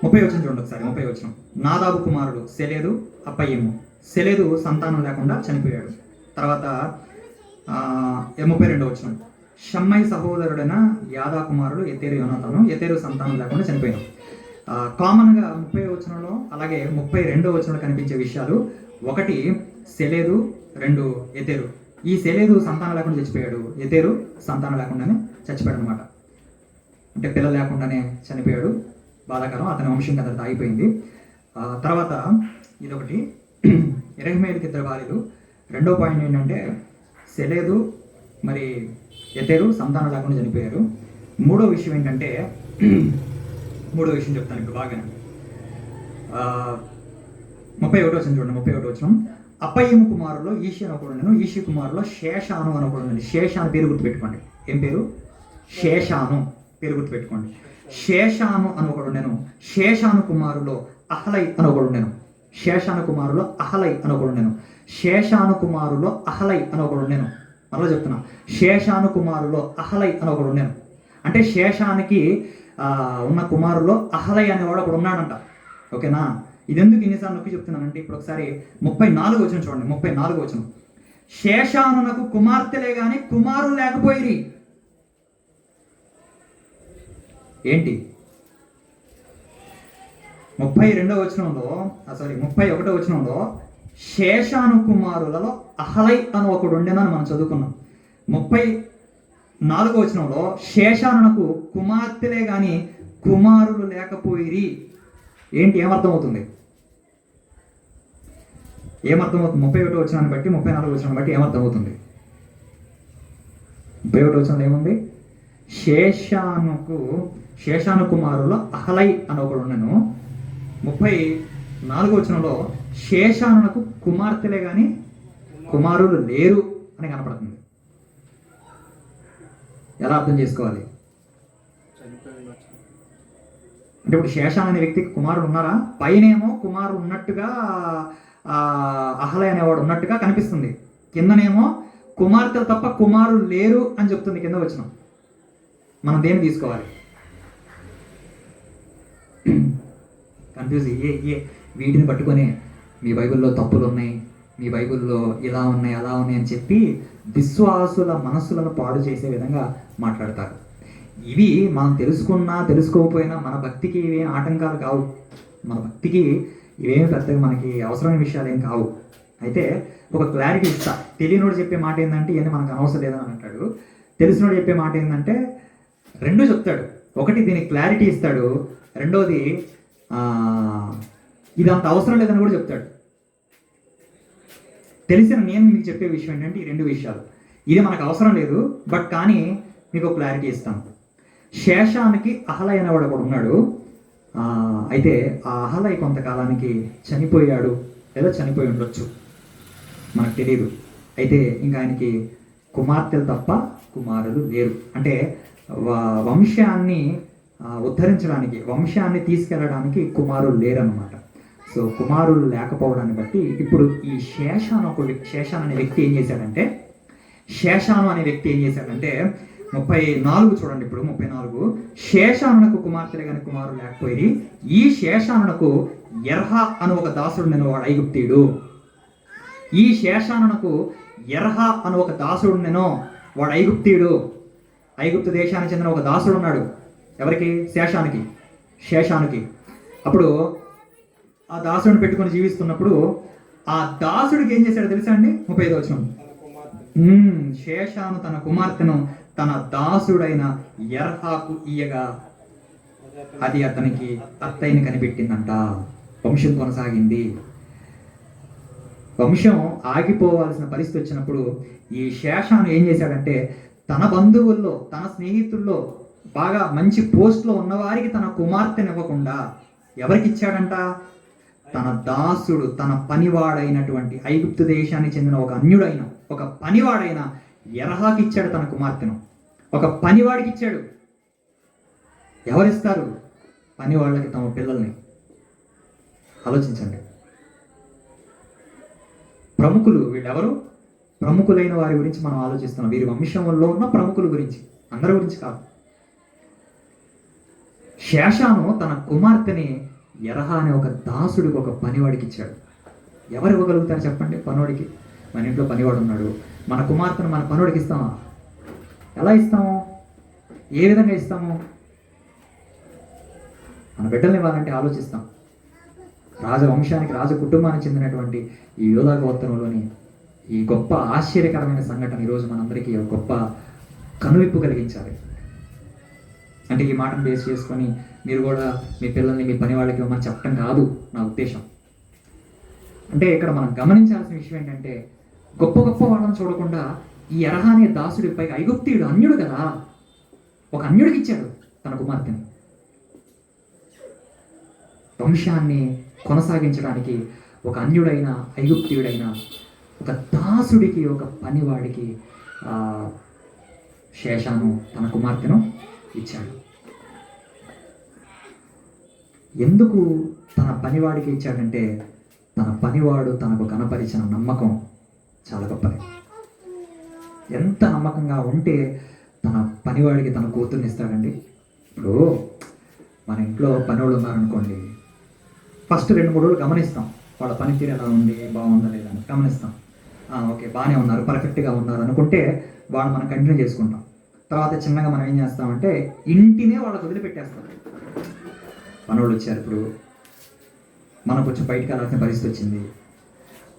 30వ వచనం చూడండి ఒకసారి. 30వ వచనం. నాదాబు కుమారుడు సెలేదు, అప్పయ్యము. సెలేదు సంతానం లేకుండా చనిపోయాడు. తర్వాత 32వ వచనం. షమ్మై సహోదరుడైన యాదా కుమారుడు ఎతేరు యోనాతాను. ఎతేరు సంతానం లేకుండా చనిపోయాడు. కామన్గా 30వ వచనంలో అలాగే 32వ వచనంలో కనిపించే విషయాలు, 1 సెలేదు, 2 ఎతేరు. ఈ సెలేదు సంతానం లేకుండా చచ్చిపోయాడు, ఎతేరు సంతానం లేకుండానే చచ్చిపోయాడు అనమాట. అంటే పిల్లలు లేకుండానే చనిపోయాడు. బాధాకరం. అతని వంశం కదా ఆగిపోయింది. తర్వాత ఇదొకటి. యెరహ్మెయేలుకి 2 భార్యలు. 2వ పాయింట్ ఏంటంటే సెలేదు మరి ఎతేరు సంతానం లేకుండా చనిపోయారు. 3వ విషయం ఏంటంటే 3వ విషయం చెప్తాను ఇప్పుడు బాగానే. 31వ వచనం చూడండి. 31వ వచనం. అప్పయ్యము కుమారులో ఈషి అని ఒకడు ఉండెను. ఈషి కుమారులో శేషాను అని ఒకడు ఉండేది. శేషాను పేరు గుర్తుపెట్టుకోండి. ఏం పేరు? శేషాను పేరు గుర్తుపెట్టుకోండి. శేషాను అని ఒకడు ఉండెను. శేషాను కుమారులో అహలై అని ఒకడు ఉండెను. శేషాను కుమారులో అహలై అని ఒకడు ఉండెను. శేషాను కుమారులో అహలై అని ఒకడు ఉండెను. మరలా చెప్తున్నా, శేషాను కుమారులో అహలై అని ఒకడు ఉండెను. అంటే శేషానికి ఉన్న కుమారులో అహలై అనేవాడు ఒకడు ఉన్నాడంట. ఓకేనా? ఇది ఎందుకు ఇన్నిసార్లు నొక్కి చెప్తున్నానంటే ఇప్పుడు ఒకసారి 34వ వచనం చూడండి. 34వ వచనం. శేషానునకు కుమార్తెలే గాని కుమారులు లేకపోయిరి. ఏంటి? 31వ వచనంలో శేషాను కుమారులలో అహలై అని ఒకడు ఉండేనని మనం చదువుకున్నాం. 34వ వచనంలో శేషానునకు కుమార్తెలే గాని కుమారులు లేకపోయిరి. ఏంటి? ఏమర్థమవుతుంది? 31వ వచనాన్ని బట్టి 34వ వచనాన్ని బట్టి ఏమర్థమవుతుంది? 31వ వచనంలో ఏముంది? శేషాను కుమారులో అహలై అని ఒకడు ఉండెను. 34వ వచనంలో శేషానునకు కుమార్తెలే గాని కుమారులు లేరు అని కనపడుతుంది. ఎలా అర్థం చేసుకోవాలి? అంటే ఇప్పుడు శేషాను అనే వ్యక్తికి కుమారుడు ఉన్నారా? పైనేమో కుమారుడు ఉన్నట్టుగా అహలై అనేవాడు ఉన్నట్టుగా కనిపిస్తుంది. కిందనేమో కుమార్తెలు తప్ప కుమారులు లేరు అని చెప్తుంది కింద వచనం. మనం దేన్ని తీసుకోవాలి? కన్ఫ్యూజ్ వీటిని పట్టుకొని మీ బైబిల్లో తప్పులు ఉన్నాయి, మీ బైబిల్లో ఇలా ఉన్నాయి అలా ఉన్నాయి అని చెప్పి విశ్వాసుల మనస్సులను పాడు చేసే విధంగా మాట్లాడతారు. ఇవి మనం తెలుసుకున్నా తెలుసుకోకపోయినా మన భక్తికి ఇవేం ఆటంకాలు కావు. మన భక్తికి ఇవేమి పెద్దగా మనకి అవసరమైన విషయాలు ఏం కావు. అయితే ఒక క్లారిటీ ఇస్తా. తెలియనోడు చెప్పే మాట ఏంటంటే ఇవన్నీ మనకు అనవసరం లేదని అంటాడు. తెలిసినోడు చెప్పే మాట ఏంటంటే 2 చెప్తాడు. 1 దీనికి క్లారిటీ ఇస్తాడు, 2వది ఇది అంత అవసరం లేదని కూడా చెప్తాడు. తెలిసిన నేను మీకు చెప్పే విషయం ఏంటంటే ఈ 2 విషయాలు. ఇది మనకు అవసరం లేదు, బట్ కానీ మీకు క్లారిటీ ఇస్తాను. శేషానికి అహలై అనేవాడు ఒకడు ఉన్నాడు. అయితే ఆ అహలై కొంతకాలానికి చనిపోయాడు, లేదా చనిపోయి ఉండొచ్చు, మనకు తెలియదు. అయితే ఇంకా ఆయనకి కుమార్తెలు తప్ప కుమారులు లేరు. అంటే వంశాన్ని ఉద్ధరించడానికి, వంశాన్ని తీసుకెళ్ళడానికి కుమారులు లేరన్నమాట. సో కుమారులు లేకపోవడాన్ని బట్టి ఇప్పుడు ఈ శేషాను అనే వ్యక్తి ఏం చేశాడంటే 34 చూడండి. ఇప్పుడు 34. శేషానునకు కుమార్తెలు కానీ కుమారులు లేకపోయి ఈ శేషానునకు ఎర్హా అని ఒక దాసుడు నేను వాడు ఐగుప్తీయుడు. ఈ శేషానునకు ఎర్హా అని ఒక దాసుడు నేను వాడు ఐగుప్తీయుడు. ఐగుప్తు దేశానికి చెందిన ఒక దాసుడు ఉన్నాడు. ఎవరికి? శేషానికి. అప్పుడు ఆ దాసుడిని పెట్టుకొని జీవిస్తున్నప్పుడు ఆ దాసుడికి ఏం చేశాడు తెలుసా అండి? 35వ వచనం. శేషాను తన కుమార్తెను తన దాసుడైన ఎర్హాకు ఇయ్యగా అది అతనికి అత్తయ్యని కనిపెట్టిందంట. వంశం కొనసాగింది. వంశం ఆగిపోవాల్సిన పరిస్థితి వచ్చినప్పుడు ఈ శేషాను ఏం చేశాడంటే తన బంధువుల్లో, తన స్నేహితుల్లో బాగా మంచి పోస్ట్లో ఉన్నవారికి తన కుమార్తెనివ్వకుండా ఎవరికి ఇచ్చాడంట? తన దాసుడు, తన పనివాడైనటువంటి ఐగుప్తు దేశానికి చెందిన ఒక అన్యుడైన, ఒక పనివాడైన ఎరహాకి ఇచ్చాడు తన కుమార్తెను. ఒక పనివాడికి ఇచ్చాడు. ఎవరిస్తారు పనివాళ్ళకి తమ పిల్లల్ని? ఆలోచించండి. ప్రముఖులు, వీళ్ళెవరు? ప్రముఖులైన వారి గురించి మనం ఆలోచిస్తున్నాం. వీరి వంశంలో ఉన్న ప్రముఖుల గురించి, అందరి గురించి కాదు. శేషాను తన కుమార్తెని ఎరహా అనే ఒక దాసుడికి, ఒక పనివాడికి ఇచ్చాడు. ఎవరు ఇవ్వగలుగుతారు చెప్పండి పనివాడికి? మన ఇంట్లో పనివాడు ఉన్నాడు, మన కుమార్తెను మన పనివాడికి ఇస్తామా? ఎలా ఇస్తాము? ఏ విధంగా ఇస్తాము? మన బిడ్డల్ని ఇవ్వాలంటే ఆలోచిస్తాం. రాజవంశానికి, రాజ కుటుంబానికి చెందినటువంటి ఈ యోధా గోత్రంలోని ఈ గొప్ప ఆశ్చర్యకరమైన సంఘటన ఈరోజు మనందరికీ ఒక గొప్ప కనువిప్పు కలిగించాలి. అంటే ఈ మాటను బేస్ చేసుకొని మీరు కూడా మీ పిల్లల్ని మీ పని వాళ్ళకి ఇవ్వమని చెప్పడం కాదు నా ఉద్దేశం. అంటే ఇక్కడ మనం గమనించాల్సిన విషయం ఏంటంటే గొప్ప గొప్ప వాళ్ళని చూడకుండా ఈ ఎరహా అనే దాసుడి, పైగా ఐగుప్తీయుడు, అన్యుడు కదా, ఒక అన్యుడికి ఇచ్చాడు తన కుమార్తెని. వంశాన్ని కొనసాగించడానికి ఒక అన్యుడైన, ఐగుప్తీయుడైన ఒక దాసుడికి, ఒక పనివాడికి శేషాను తన కుమార్తెను ఇచ్చాడు. ఎందుకు తన పనివాడికి ఇచ్చాడంటే తన పనివాడు తనకు కనపరిచిన నమ్మకం చాలా గొప్పది. ఎంత నమ్మకంగా ఉంటే తన పనివాడికి తన కూతుర్ని ఇస్తాడండి. ఇప్పుడు మన ఇంట్లో పనివాళ్ళు ఉన్నారనుకోండి, ఫస్ట్ 2-3 రోజులు గమనిస్తాం, వాళ్ళ పనితీరు ఎలా ఉంది, బాగుందా లేదా అని గమనిస్తాం. ఓకే, బాగానే ఉన్నారు, పర్ఫెక్ట్గా ఉన్నారు అనుకుంటే వాళ్ళు మనం కంటిన్యూ చేసుకుంటాం. తర్వాత చిన్నగా మనం ఏం చేస్తామంటే ఇంటినే వాళ్ళకి వదిలిపెట్టేస్తాం. పనులు వచ్చారు, ఇప్పుడు మనం కొంచెం బయటకు వెళ్ళాల్సిన పరిస్థితి వచ్చింది,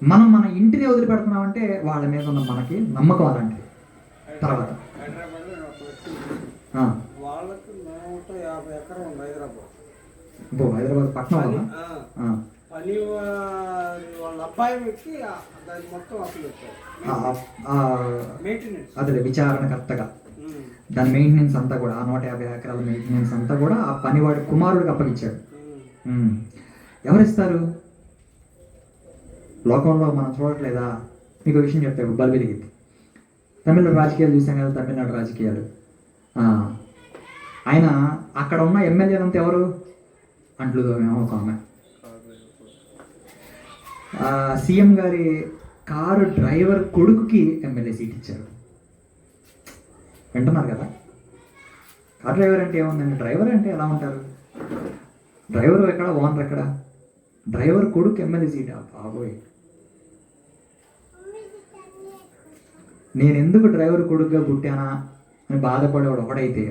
మనం మన ఇంటినే వదిలిపెడుతున్నామంటే వాళ్ళ మీద ఉన్న మనకి నమ్మకం అలాంటిది. తర్వాత హైదరాబాద్ పట్నం వల్ల అదే విచారణకర్తగా దాని మెయింటెనెన్స్ అంతా కూడా, ఆ 150 ఎకరాల మెయింటెనెన్స్ అంతా కూడా ఆ పనివాడి కుమారుడికి అప్పగించాడు. ఎవరిస్తారు? లోకంలో మనం చూడట్లేదా? మీకు విషయం చెప్తాడు, బల్బి దిగింది. తమిళనాడు రాజకీయాలు చూసాం కదా, తమిళనాడు రాజకీయాలు. ఆయన అక్కడ ఉన్న ఎమ్మెల్యేలంతా ఎవరు? అంట్లు తోమేమో ఒక ఆమె. సీఎం గారి కారు డ్రైవర్ కొడుకుకి ఎమ్మెల్యే సీట్ ఇచ్చారు. వింటున్నారు కదా? కార్ డ్రైవర్ అంటే ఏముందండి? డ్రైవర్ అంటే ఎలా ఉంటారు? డ్రైవర్ ఎక్కడ, ఓనర్ ఎక్కడ? డ్రైవర్ కొడుకు ఎమ్మెల్యే సీట్. బాబోయ్, నేను ఎందుకు డ్రైవర్ కొడుకుగా పుట్టానా అని బాధపడేవాడు ఒకడైతే,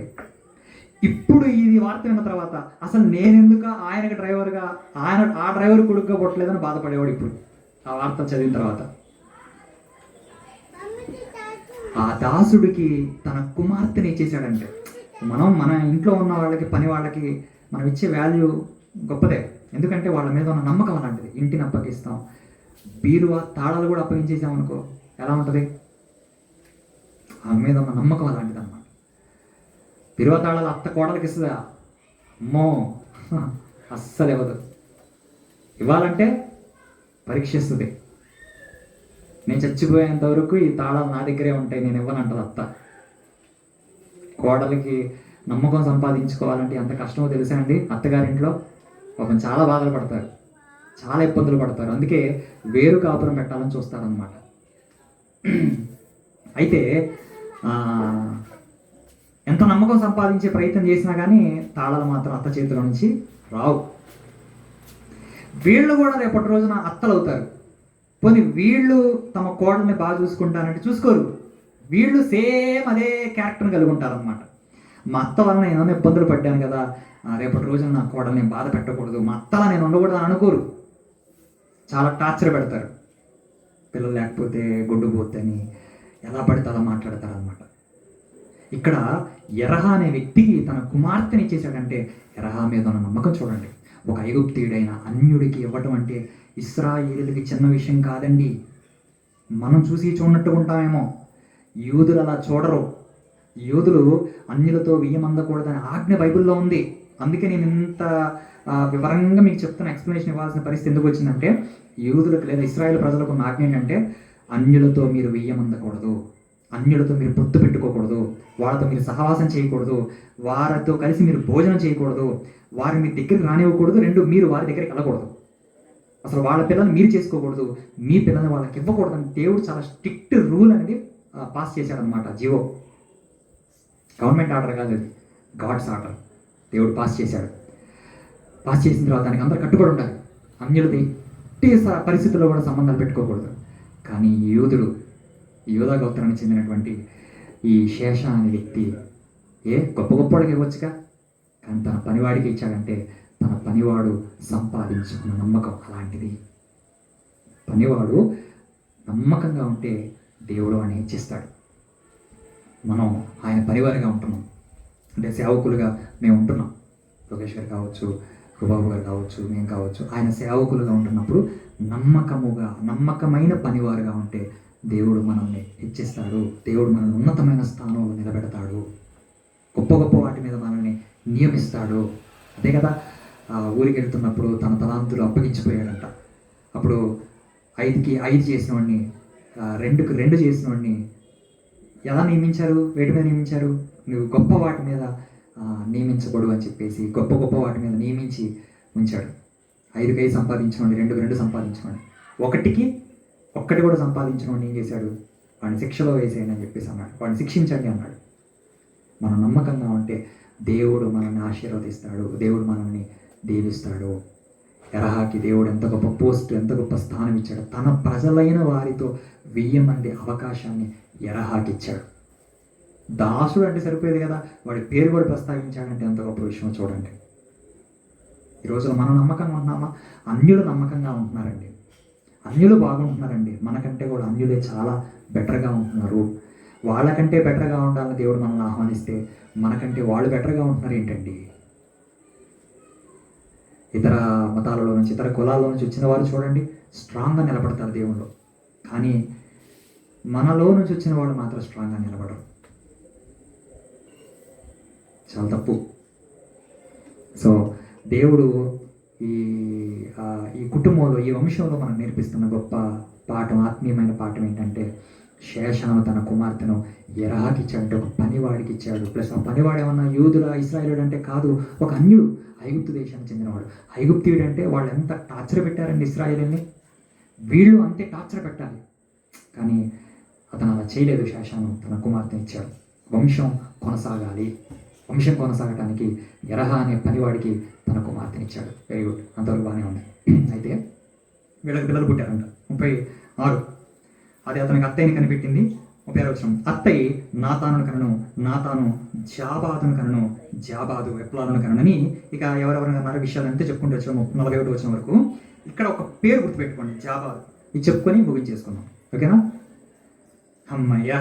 ఇప్పుడు ఇది వార్త విన్న తర్వాత అసలు నేనెందుకు ఆయనకు డ్రైవర్గా, ఆ డ్రైవర్ కొడుకుగా పుట్టలేదని బాధపడేవాడు ఇప్పుడు ఆ వార్త చదివిన తర్వాత. ఆ దాసుడికి తన కుమార్తెని ఇచ్చేసాడంటే మన ఇంట్లో ఉన్న వాళ్ళకి, పని వాళ్ళకి మనం ఇచ్చే వాల్యూ గొప్పదే. ఎందుకంటే వాళ్ళ మీద ఉన్న నమ్మకం అలాంటిది. ఇంటిని అప్పగిస్తాం, బీరువా తాళాలు కూడా అప్పగించేసామనుకో ఎలా ఉంటుంది? ఆమె మీద ఉన్న నమ్మకం అలాంటిది అన్నమాట. బీరువా తాళాలు అత్త కోడలకి ఇస్తుందా? అమ్మో, అస్సలు ఇవ్వదు. ఇవ్వాలంటే పరీక్షిస్తుంది. నేను చచ్చిపోయేంత వరకు ఈ తాళాలు నా దగ్గరే ఉంటాయి, నేను ఇవ్వనంటది అత్త. కోడలికి నమ్మకం సంపాదించుకోవాలంటే ఎంత కష్టమో తెలుసా అండి? అత్తగారింట్లో పాపం చాలా బాధలు పడతారు, చాలా ఇబ్బందులు పడతారు. అందుకే వేరు కాపురం పెట్టాలని చూస్తారనమాట. అయితే ఎంత నమ్మకం సంపాదించే ప్రయత్నం చేసినా కానీ తాళాలు మాత్రం అత్త చేతిలో నుంచి రావు. వీళ్ళు కూడా రేపటి రోజున అత్తలు అవుతారు. పోనీ వీళ్ళు తమ కోడల్ని బాగా చూసుకుంటారంటే చూసుకోరు. వీళ్ళు సేమ్ అదే క్యారెక్టర్ని కలిగి ఉంటారనమాట. మా అత్త వల్ల నేను ఏమైనా ఇబ్బందులు పడ్డాను కదా, రేపటి రోజున నా కోడల్ని బాధ పెట్టకూడదు, మా అత్తలా నేను ఉండకూడదు అని అనుకోరు. చాలా టార్చర్ పెడతారు. పిల్లలు లేకపోతే గొడ్డు పోతని ఎలా పడితే అలా మాట్లాడతారనమాట. ఇక్కడ ఎరహా అనే వ్యక్తికి తన కుమార్తెని ఇచ్చేసాడంటే ఎరహా మీద ఉన్న నమ్మకం చూడండి. ఒక ఐగుప్తీయుడైన అన్యుడికి ఇవ్వటం అంటే ఇశ్రాయేలులకి చిన్న విషయం కాదండి. మనం చూసి చూడనట్టు ఉంటామేమో, యూదులు అలా చూడరు. యూదులు అన్యులతో వియ్యమందకూడదని ఆజ్ఞ బైబిల్లో ఉంది. అందుకే నేను ఇంత వివరంగా మీకు చెప్తున్న ఎక్స్ప్లెనేషన్ ఇవ్వాల్సిన పరిస్థితి ఎందుకు వచ్చిందంటే, యూదులకు లేదా ఇశ్రాయేల్ ప్రజలకు ఉన్న ఆజ్ఞ ఏంటంటే అన్యులతో మీరు వియ్యమందకూడదు, అన్యులతో మీరు పొత్తు పెట్టుకోకూడదు, వాళ్ళతో మీరు సహవాసం చేయకూడదు, వారితో కలిసి మీరు భోజనం చేయకూడదు, వారిని మీ దగ్గరికి రానివ్వకూడదు, రెండు మీరు వారి దగ్గరికి వెళ్ళకూడదు, అసలు వాళ్ళ పిల్లల్ని మీరు చేసుకోకూడదు, మీ పిల్లల్ని వాళ్ళకి ఇవ్వకూడదు అని దేవుడు చాలా స్ట్రిక్ట్ రూల్ అనేది పాస్ చేశాడనమాట. జీవో, గవర్నమెంట్ ఆర్డర్ కాదు, అది గాడ్స్ ఆర్డర్. దేవుడు పాస్ చేశాడు. పాస్ చేసిన తర్వాత దానికి అందరూ కట్టుబడి ఉండాలి. అన్యులతో ఎట్టి పరిస్థితుల్లో కూడా సంబంధాలు పెట్టుకోకూడదు. కానీ యూదా గోత్రానికి చెందినటువంటి ఈ శేష అనే వ్యక్తి గొప్ప గొప్పవాడికి ఇవ్వచ్చుగా, కానీ తన పనివాడికి ఇచ్చాడంటే తన పనివాడు సంపాదించుకున్న నమ్మకం అలాంటిది. పనివాడు నమ్మకంగా ఉంటే దేవుడు అని ఇచ్చేస్తాడు. మనం ఆయన పనివారిగా ఉంటున్నాం, అంటే సేవకులుగా మేము ఉంటున్నాం. లోకేష్ గారు కావచ్చు, బాబు గారు కావచ్చు, మేము కావచ్చు, ఆయన సేవకులుగా ఉంటున్నప్పుడు నమ్మకమైన పనివారుగా ఉంటే దేవుడు మనల్ని హెచ్చిస్తాడు. దేవుడు మనల్ని ఉన్నతమైన స్థానంలో నిలబెడతాడు. గొప్ప గొప్ప వాటి మీద మనల్ని నియమిస్తాడు. అదే కదా, ఊరికి వెళ్తున్నప్పుడు తన తలాంతులు అప్పగించిపోయాడంట. అప్పుడు 5కి 5 చేసిన వాడిని, 2కి 2 చేసిన వాడిని ఎలా నియమించారు? వేటి మీద నియమించారు? నువ్వు గొప్ప వాటి మీద నియమించబడు అని చెప్పేసి గొప్ప గొప్ప వాటి మీద నియమించి ఉంచాడు. 5కి 5 సంపాదించినవాడిని, 2కి 2 సంపాదించినవాడిని, 1కి 1 కూడా సంపాదించినవాడిని ఏం చేశాడు? వాడిని శిక్షలో వేసేయండి అని చెప్పేసి అన్నాడు. వాడిని శిక్షించండి అన్నాడు. మనం నమ్మకంగా ఉంటే దేవుడు మనల్ని ఆశీర్వదిస్తాడు, దేవుడు మనల్ని దీవిస్తాడు. ఎరహాకి దేవుడు ఎంత గొప్ప పోస్ట్, ఎంత గొప్ప స్థానం ఇచ్చాడు. తన ప్రజలైన వారితో 1000 మంది అవకాశాన్ని ఎరహాకి ఇచ్చాడు. దాసుడు అంటే సరిపోయేది కదా, వాడి పేరు కూడా ప్రస్తావించాడంటే ఎంత గొప్ప విషయం చూడండి. ఈరోజు మనం నమ్మకంగా ఉంటున్నామా? అన్యులు నమ్మకంగా ఉంటున్నారండి, అన్యులు బాగుంటున్నారండి. మనకంటే కూడా అన్యులే చాలా బెటర్గా ఉంటున్నారు. వాళ్ళకంటే బెటర్గా ఉండాలని దేవుడు మనల్ని ఆహ్వానిస్తే మనకంటే వాళ్ళు బెటర్గా ఉంటున్నారు ఏంటండి? ఇతర మతాలలో నుంచి, ఇతర కులాల్లో నుంచి వచ్చిన వారు చూడండి స్ట్రాంగ్గా నిలబడతారు దేవుళ్ళు, కానీ మనలో నుంచి వచ్చిన వాళ్ళు మాత్రం స్ట్రాంగ్గా నిలబడరు. చాలా తప్పు. సో దేవుడు ఈ కుటుంబంలో, ఈ వంశంలో మనం నేర్పిస్తున్న గొప్ప పాఠం, ఆత్మీయమైన పాఠం ఏంటంటే, శేషాను తన కుమార్తెను ఎరహాకి ఇచ్చాడంటే ఒక పనివాడికి ఇచ్చాడు. ప్లస్ ఆ పనివాడు ఏమన్నా యూదుల ఇశ్రాయేలుడు అంటే కాదు, ఒక అన్యుడు, ఐగుప్తు దేశానికి చెందినవాడు. ఐగుప్తీయుడు అంటే వాళ్ళు ఎంత టార్చర్ పెట్టారండి ఇశ్రాయేలుని, వీళ్ళు అంతే టార్చర్ పెట్టాలి. కానీ అతను అలా చేయలేదు. శేషాను తన కుమార్తెను ఇచ్చాడు. వంశం కొనసాగాలి. వంశం కొనసాగటానికి ఎరహా అనే పనివాడికి తన కుమార్తెనిచ్చాడు. వెరీ గుడ్, అంతవరకు బాగానే ఉంది. అయితే వీళ్ళకి పిల్లలు పుట్టారంట. 36 అది అతనికి అత్తయ్యని కనిపెట్టింది. 36 వచనం, అత్తయ్య నాతానును కనను, నాతాను జాబాదును కనను, జాబాదు ఎప్లాలను కనని. ఇక ఎవరెవరు అన్నారు విషయాలు అంతే చెప్పుకుంటూ వచ్చాము 41 వచనం వరకు. ఇక్కడ ఒక పేరు గుర్తుపెట్టుకోండి, జాబాదు. ఇది చెప్పుకొని ముగించేసుకుందాం, ఓకేనా? అమ్మయ్యా,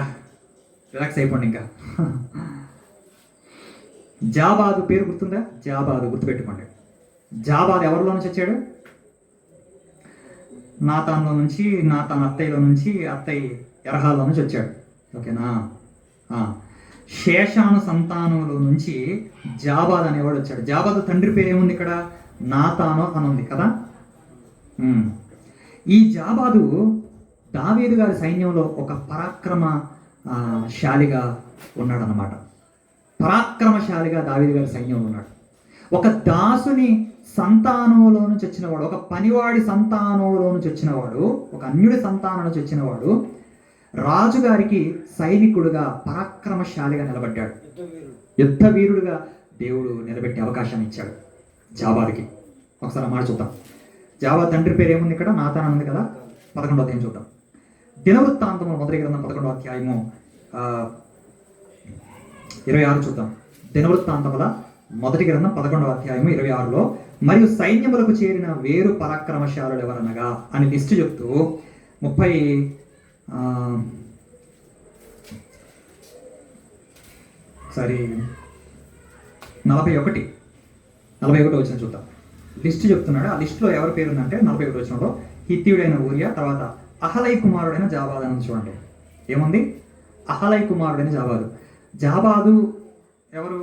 రిలాక్స్ అయిపోండి. ఇంకా జాబాదు పేరు గుర్తుందా? జాబాదు గుర్తుపెట్టుకోండి. జాబాదు ఎవరిలో నుంచి వచ్చాడు? నాతాన్లో నుంచి, నాతాన్ అత్తయ్యలో నుంచి, అత్తయ్య ఎరహాలో నుంచి వచ్చాడు, ఓకేనా? శేషాను సంతానంలో నుంచి జాబాదు అనేవాడు వచ్చాడు. జాబాదు తండ్రి పేరు ఏముంది ఇక్కడ? నాతాను అని ఉంది కదా. ఈ జాబాదు దావీదు గారి సైన్యంలో ఒక పరాక్రమశాలిగా ఉన్నాడనమాట. పరాక్రమశాలిగా దావీదు గారి సైన్యంలో ఉన్నాడు. ఒక దాసుని సంతానంలో నుంచి వచ్చినవాడు, ఒక పనివాడి సంతానంలో నుంచి వచ్చినవాడు, ఒక అన్యుడి సంతానం నుంచి వచ్చినవాడు రాజుగారికి సైనికుడుగా, పరాక్రమశాలిగా నిలబడ్డాడు. యుద్ధ వీరుడుగా దేవుడు నిలబెట్టే అవకాశాన్ని ఇచ్చాడు జాబాదుకి. ఒకసారి మాట చూద్దాం. జాబాదు తండ్రి పేరు ఏముంది ఇక్కడ? నాతాన్ ఉంది కదా. 11వ అధ్యాయం చూద్దాం. దినవృత్తాంతము మొదటి గ్రంథం 11వ అధ్యాయము 26 చూద్దాం. దినవృత్తాంతముల మొదటి గ్రంథం 11వ అధ్యాయము 26లో, మరియు సైన్యములకు చేరిన వేరు పరాక్రమశాలుడు ఎవరనగా అని లిస్టు చెప్తూ 30 ఒకసారి 41 వచ్చిన చూద్దాం. లిస్ట్ చెప్తున్నాడు. ఆ లిస్టులో ఎవరి పేరు ఉందంటే 41 వచనంలో హిత్తీయుడైన ఊరియా, తర్వాత అహలై కుమారుడైన జాబాదు అని చూడండి. ఏముంది? అహలై కుమారుడైన జాబాదు ఎవరు?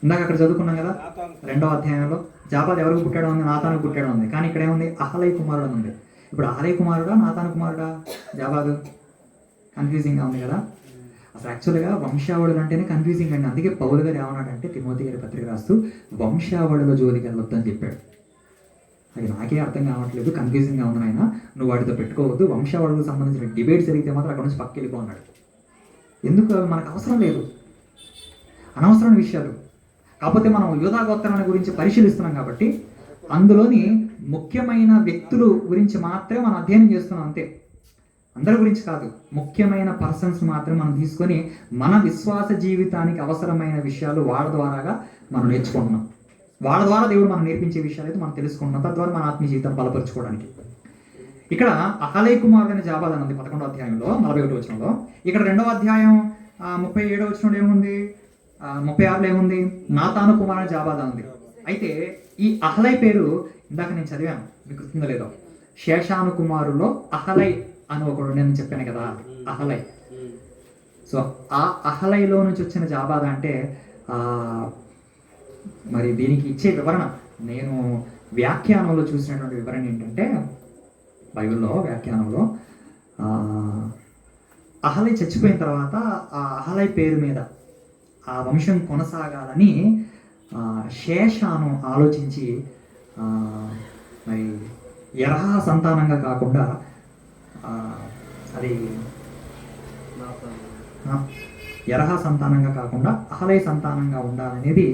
ఇందాక అక్కడ చదువుకున్నాం కదా 2వ అధ్యాయంలో. జాబాదు ఎవరికి పుట్టాడో ఉంది? నాతానుకు పుట్టాడో ఉంది. కానీ ఇక్కడ ఏముంది? అహలై కుమారుడు అని ఉంది. ఇప్పుడు అహలై కుమారుడా నాతాను కుమారుడా జాబాదు? కన్ఫ్యూజింగ్గా ఉంది కదా. అసలు యాక్చువల్గా వంశావళులు అంటేనే కన్ఫ్యూజింగ్ అండి. అందుకే పౌలు గారు ఏమన్నాడంటే తిమోతి గారి పత్రిక రాస్తూ వంశావళుల జోలికి వెళ్ళొద్దని చెప్పాడు. అది నాకే అర్థం కావట్లేదు, కన్ఫ్యూజింగ్గా ఉంది ఆయన, నువ్వు వాటితో పెట్టుకోవద్దు, వంశావళులకు సంబంధించిన డిబేట్ జరిగితే మాత్రం అక్కడ నుంచి పక్కకి వెళ్ళిపో అన్నాడు. ఎందుకు? అవి మనకు అవసరం లేదు, అనవసరమైన విషయాలు. కాకపోతే మనం యూదా గోత్రాల గురించి పరిశీలిస్తున్నాం కాబట్టి అందులోని ముఖ్యమైన వ్యక్తుల గురించి మాత్రమే మనం అధ్యయనం చేస్తున్నాం, అంతే. అందరి గురించి కాదు, ముఖ్యమైన పర్సన్స్ మాత్రమే మనం తీసుకొని మన విశ్వాస జీవితానికి అవసరమైన విషయాలు వాళ్ళ ద్వారాగా మనం నేర్చుకుంటున్నాం. వాళ్ళ ద్వారా దేవుడు మనం నేర్పించే విషయాలు అయితే మనం తెలుసుకుంటున్నాం, తద్వారా మన ఆత్మీయ జీవితాన్ని బలపరుచుకోవడానికి. ఇక్కడ అహలై కుమారుడైన జాబాదు అని ఉంది 11వ అధ్యాయంలో 41 వచనంలో. ఇక్కడ 2వ అధ్యాయం 37 వచనంలో ఏముంది? 36లో ఏముంది? నాతాను కుమారుడైన జాబాదు ఉంది. అయితే ఈ అహలై పేరు ఇందాక నేను చదివాను, మీకు గుర్తుందో లేదో. శేషాను కుమారుల్లో అహలై అని ఒకడు నేను చెప్పాను కదా, అహలై. సో ఆ అహలైలో నుంచి వచ్చిన జాబాద అంటే మరి దీనికి ఇచ్చే వివరణ, నేను వ్యాఖ్యానంలో చూసినటువంటి వివరణ ఏంటంటే, బైబిల్లో వ్యాఖ్యానంలో అహలై చచ్చిపోయిన తర్వాత ఆ అహలై పేరు మీద ఆ వంశం కొనసాగాలని శేషాను ఆలోచించి మరి ఎరహా సంతానంగా కాకుండా అది ఎరహా సంతానంగా కాకుండా అహలై సంతానంగా ఉండాలనేది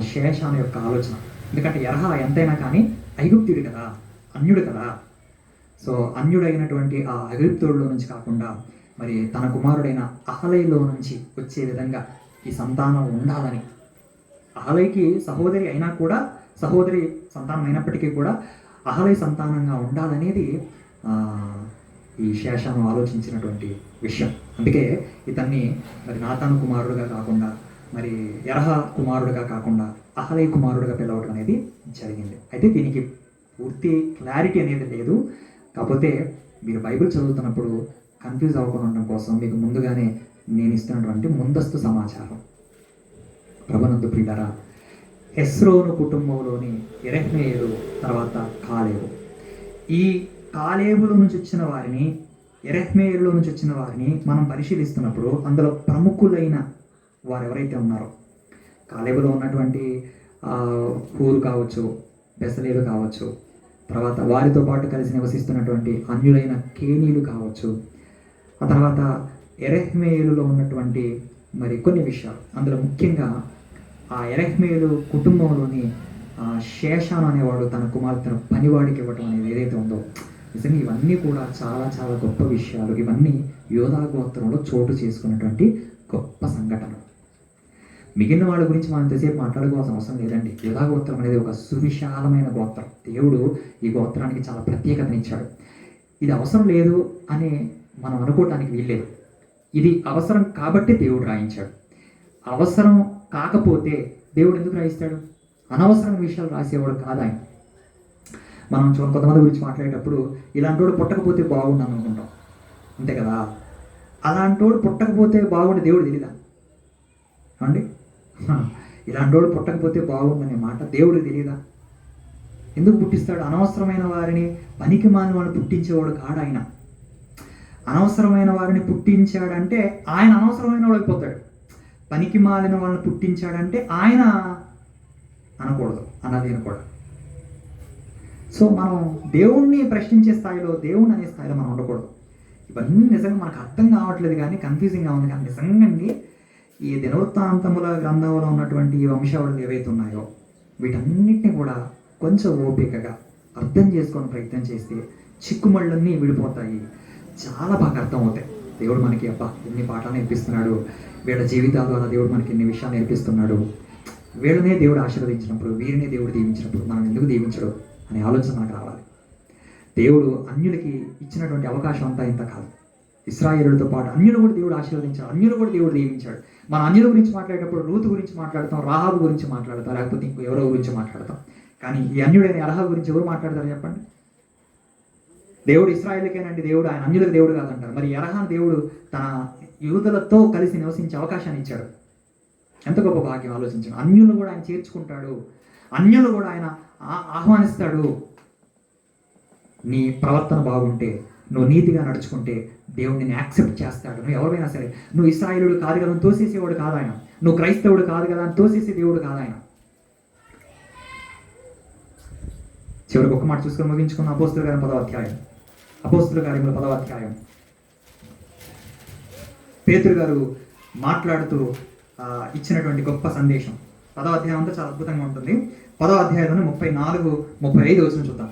శేషాను యొక్క ఆలోచన. ఎందుకంటే ఎరహా ఎంతైనా కానీ ఐగుప్తుడు కదా, అన్యుడు కదా. సో అన్యుడైనటువంటి ఆ ఐగుప్తుడిలో నుంచి కాకుండా మరి తన కుమారుడైన అహలైలో నుంచి వచ్చే విధంగా ఈ సంతానం ఉండాలని, అహలైకి సహోదరి అయినా కూడా, సహోదరి సంతానం అయినప్పటికీ కూడా అహలై సంతానంగా ఉండాలనేది ఈ శేషాను ఆలోచించినటువంటి విషయం. అందుకే ఇతన్ని మరి నాతాను కుమారుడుగా కాకుండా, మరి ఎరహ కుమారుడుగా కాకుండా అహలై కుమారుడుగా పిలవడం అనేది జరిగింది. అయితే దీనికి పూర్తి క్లారిటీ అనేది లేదు. కాకపోతే మీరు బైబిల్ చదువుతున్నప్పుడు కన్ఫ్యూజ్ అవ్వకుండా ఉండడం కోసం మీకు ముందుగానే నేను ఇస్తున్నటువంటి ముందస్తు సమాచారం. ప్రభునందు ప్రియులారా, హెస్రోను కుటుంబంలోని యెరెహ్మెయేలు, తర్వాత కాలేబు. ఈ కాలేబులో నుంచి వచ్చిన వారిని, యెరెహ్మెయేలులో నుంచి వచ్చిన వారిని మనం పరిశీలిస్తున్నప్పుడు అందులో ప్రముఖులైన వారు ఎవరైతే ఉన్నారో, కాలేబులో ఉన్నటువంటి హూరు కావచ్చు, బెసలేలు కావచ్చు, తర్వాత వారితో పాటు కలిసి నివసిస్తున్నటువంటి అన్యులైన కేనీలు కావచ్చు, ఆ తర్వాత యెరెహ్మెయేలులో ఉన్నటువంటి మరి కొన్ని విషయాలు. అందులో ముఖ్యంగా ఆ యెరెహ్మెయేలు కుటుంబంలోని శేషాను అనేవాడు తన కుమార్తెను పనివాడికి ఇవ్వటం అనేది ఏదైతే ఉందో, నిజంగా ఇవన్నీ కూడా చాలా చాలా గొప్ప విషయాలు. ఇవన్నీ యోధా గోత్రంలో చోటు చేసుకున్నటువంటి గొప్ప సంఘటన. మిగిలిన వాళ్ళ గురించి మనం ఎంతసేపు మాట్లాడుకోవాల్సిన అవసరం లేదండి. యోధా గోత్రం అనేది ఒక సువిశాలమైన గోత్రం. దేవుడు ఈ గోత్రానికి చాలా ప్రత్యేకతనిచ్చాడు. ఇది అవసరం లేదు అని మనం అనుకోవటానికి వీల్లేదు. ఇది అవసరం కాబట్టి దేవుడు రాయించాడు. అవసరం కాకపోతే దేవుడు ఎందుకు రాయిస్తాడు? అనవసరమైన విషయాలు రాసేవాడు కాదు ఆయన. మనం కొంతమంది గురించి మాట్లాడేటప్పుడు ఇలాంటి వాడు పుట్టకపోతే బాగుండు అనుకుంటాం, అంతే కదా. అలాంటి వాడు పుట్టకపోతే బాగుండి దేవుడు తెలీదా అండి? ఇలాంటి వాడు పుట్టకపోతే బాగుందనే మాట దేవుడికి తెలియదా? ఎందుకు పుట్టిస్తాడు? అనవసరమైన వారిని, పనికి మాలిన వాడిని పుట్టించేవాడు కాడు ఆయన. అనవసరమైన వారిని పుట్టించాడంటే ఆయన అనవసరమైన వాడు అయిపోతాడు. పనికి మాలిన వాళ్ళని పుట్టించాడంటే ఆయన అనకూడదు, అన్నది అనకూడదు. సో మనం దేవుణ్ణి ప్రశ్నించే స్థాయిలో, దేవుణ్ణి అనే స్థాయిలో మనం ఉండకూడదు. ఇవన్నీ నిజంగా మనకు అర్థం కావట్లేదు, కానీ కన్ఫ్యూజింగ్గా ఉంది. కానీ నిజంగా ఈ దినవృత్తాంతముల గ్రంథంలో ఉన్నటువంటి ఈ వంశావళులు ఏవైతే ఉన్నాయో వీటన్నిటిని కూడా కొంచెం ఓపికగా అర్థం చేసుకొని ప్రయత్నం చేస్తే చిక్కుమళ్ళన్నీ విడిపోతాయి, చాలా బాగా అర్థమవుతాయి. దేవుడు మనకి ఎన్ని పాఠాలు నేర్పిస్తున్నాడు, వీళ్ళ జీవితాల ద్వారా దేవుడు మనకి ఎన్ని విషయాలు నేర్పిస్తున్నాడు. వీళ్ళనే దేవుడు ఆశీర్వదించినప్పుడు, వీరినే దేవుడు దీవించినప్పుడు మనం ఎందుకు దీవించడు అనే ఆలోచన మనకు రావాలి. దేవుడు అన్యులకి ఇచ్చినటువంటి అవకాశం అంతా ఇంత కాదు. ఇశ్రాయేలుతో పాటు అన్యులు కూడా దేవుడు ఆశీర్వదించాడు, అన్యులు కూడా దేవుడు దీవించాడు. మన అన్యుల గురించి మాట్లాడేటప్పుడు రూతు గురించి మాట్లాడతాం, రాహాబు గురించి మాట్లాడతాం, లేకపోతే ఇంకో ఎవరో గురించి మాట్లాడతాం. కానీ ఈ అన్యుడైన అర్హ గురించి ఎవరు మాట్లాడతారు చెప్పండి? దేవుడు ఇశ్రాయేలుకేనండి దేవుడు, ఆయన అన్యులకు దేవుడు కాదంటారు. మరి అర్హను దేవుడు తన యూదులతో కలిసి నివసించే అవకాశాన్ని ఇచ్చాడు. ఎంత గొప్ప భాగ్యం ఆలోచించండి. అన్యులు కూడా ఆయన చేర్చుకుంటాడు, అన్యులు కూడా ఆయన ఆహ్వానిస్తాడు. నీ ప్రవర్తన బాగుంటే, నువ్వు నీతిగా నడుచుకుంటే దేవుడు నిన్ను యాక్సెప్ట్ చేస్తాడు. నువ్వు ఎవరైనా సరే, నువ్వు ఇశ్రాయేలుడు కాదు కదా అని తోసేసేవాడు కాదు ఆయన, నువ్వు క్రైస్తవుడు కాదు కదా అని తోసేసే దేవుడు కాదు ఆయన. చివరికి ఒక్క మాట చూసుకొని ముగించుకున్న అపోస్తుల కార్యం 10వ అధ్యాయం. అపోస్తుల కార్యముల 10వ అధ్యాయం. పేతురు గారు మాట్లాడుతూ ఇచ్చినటువంటి గొప్ప సందేశం. 10వ అధ్యాయం అంతా చాలా అద్భుతంగా ఉంటుంది. 10వ అధ్యాయంలో 34, 35 వచనం చూద్దాం.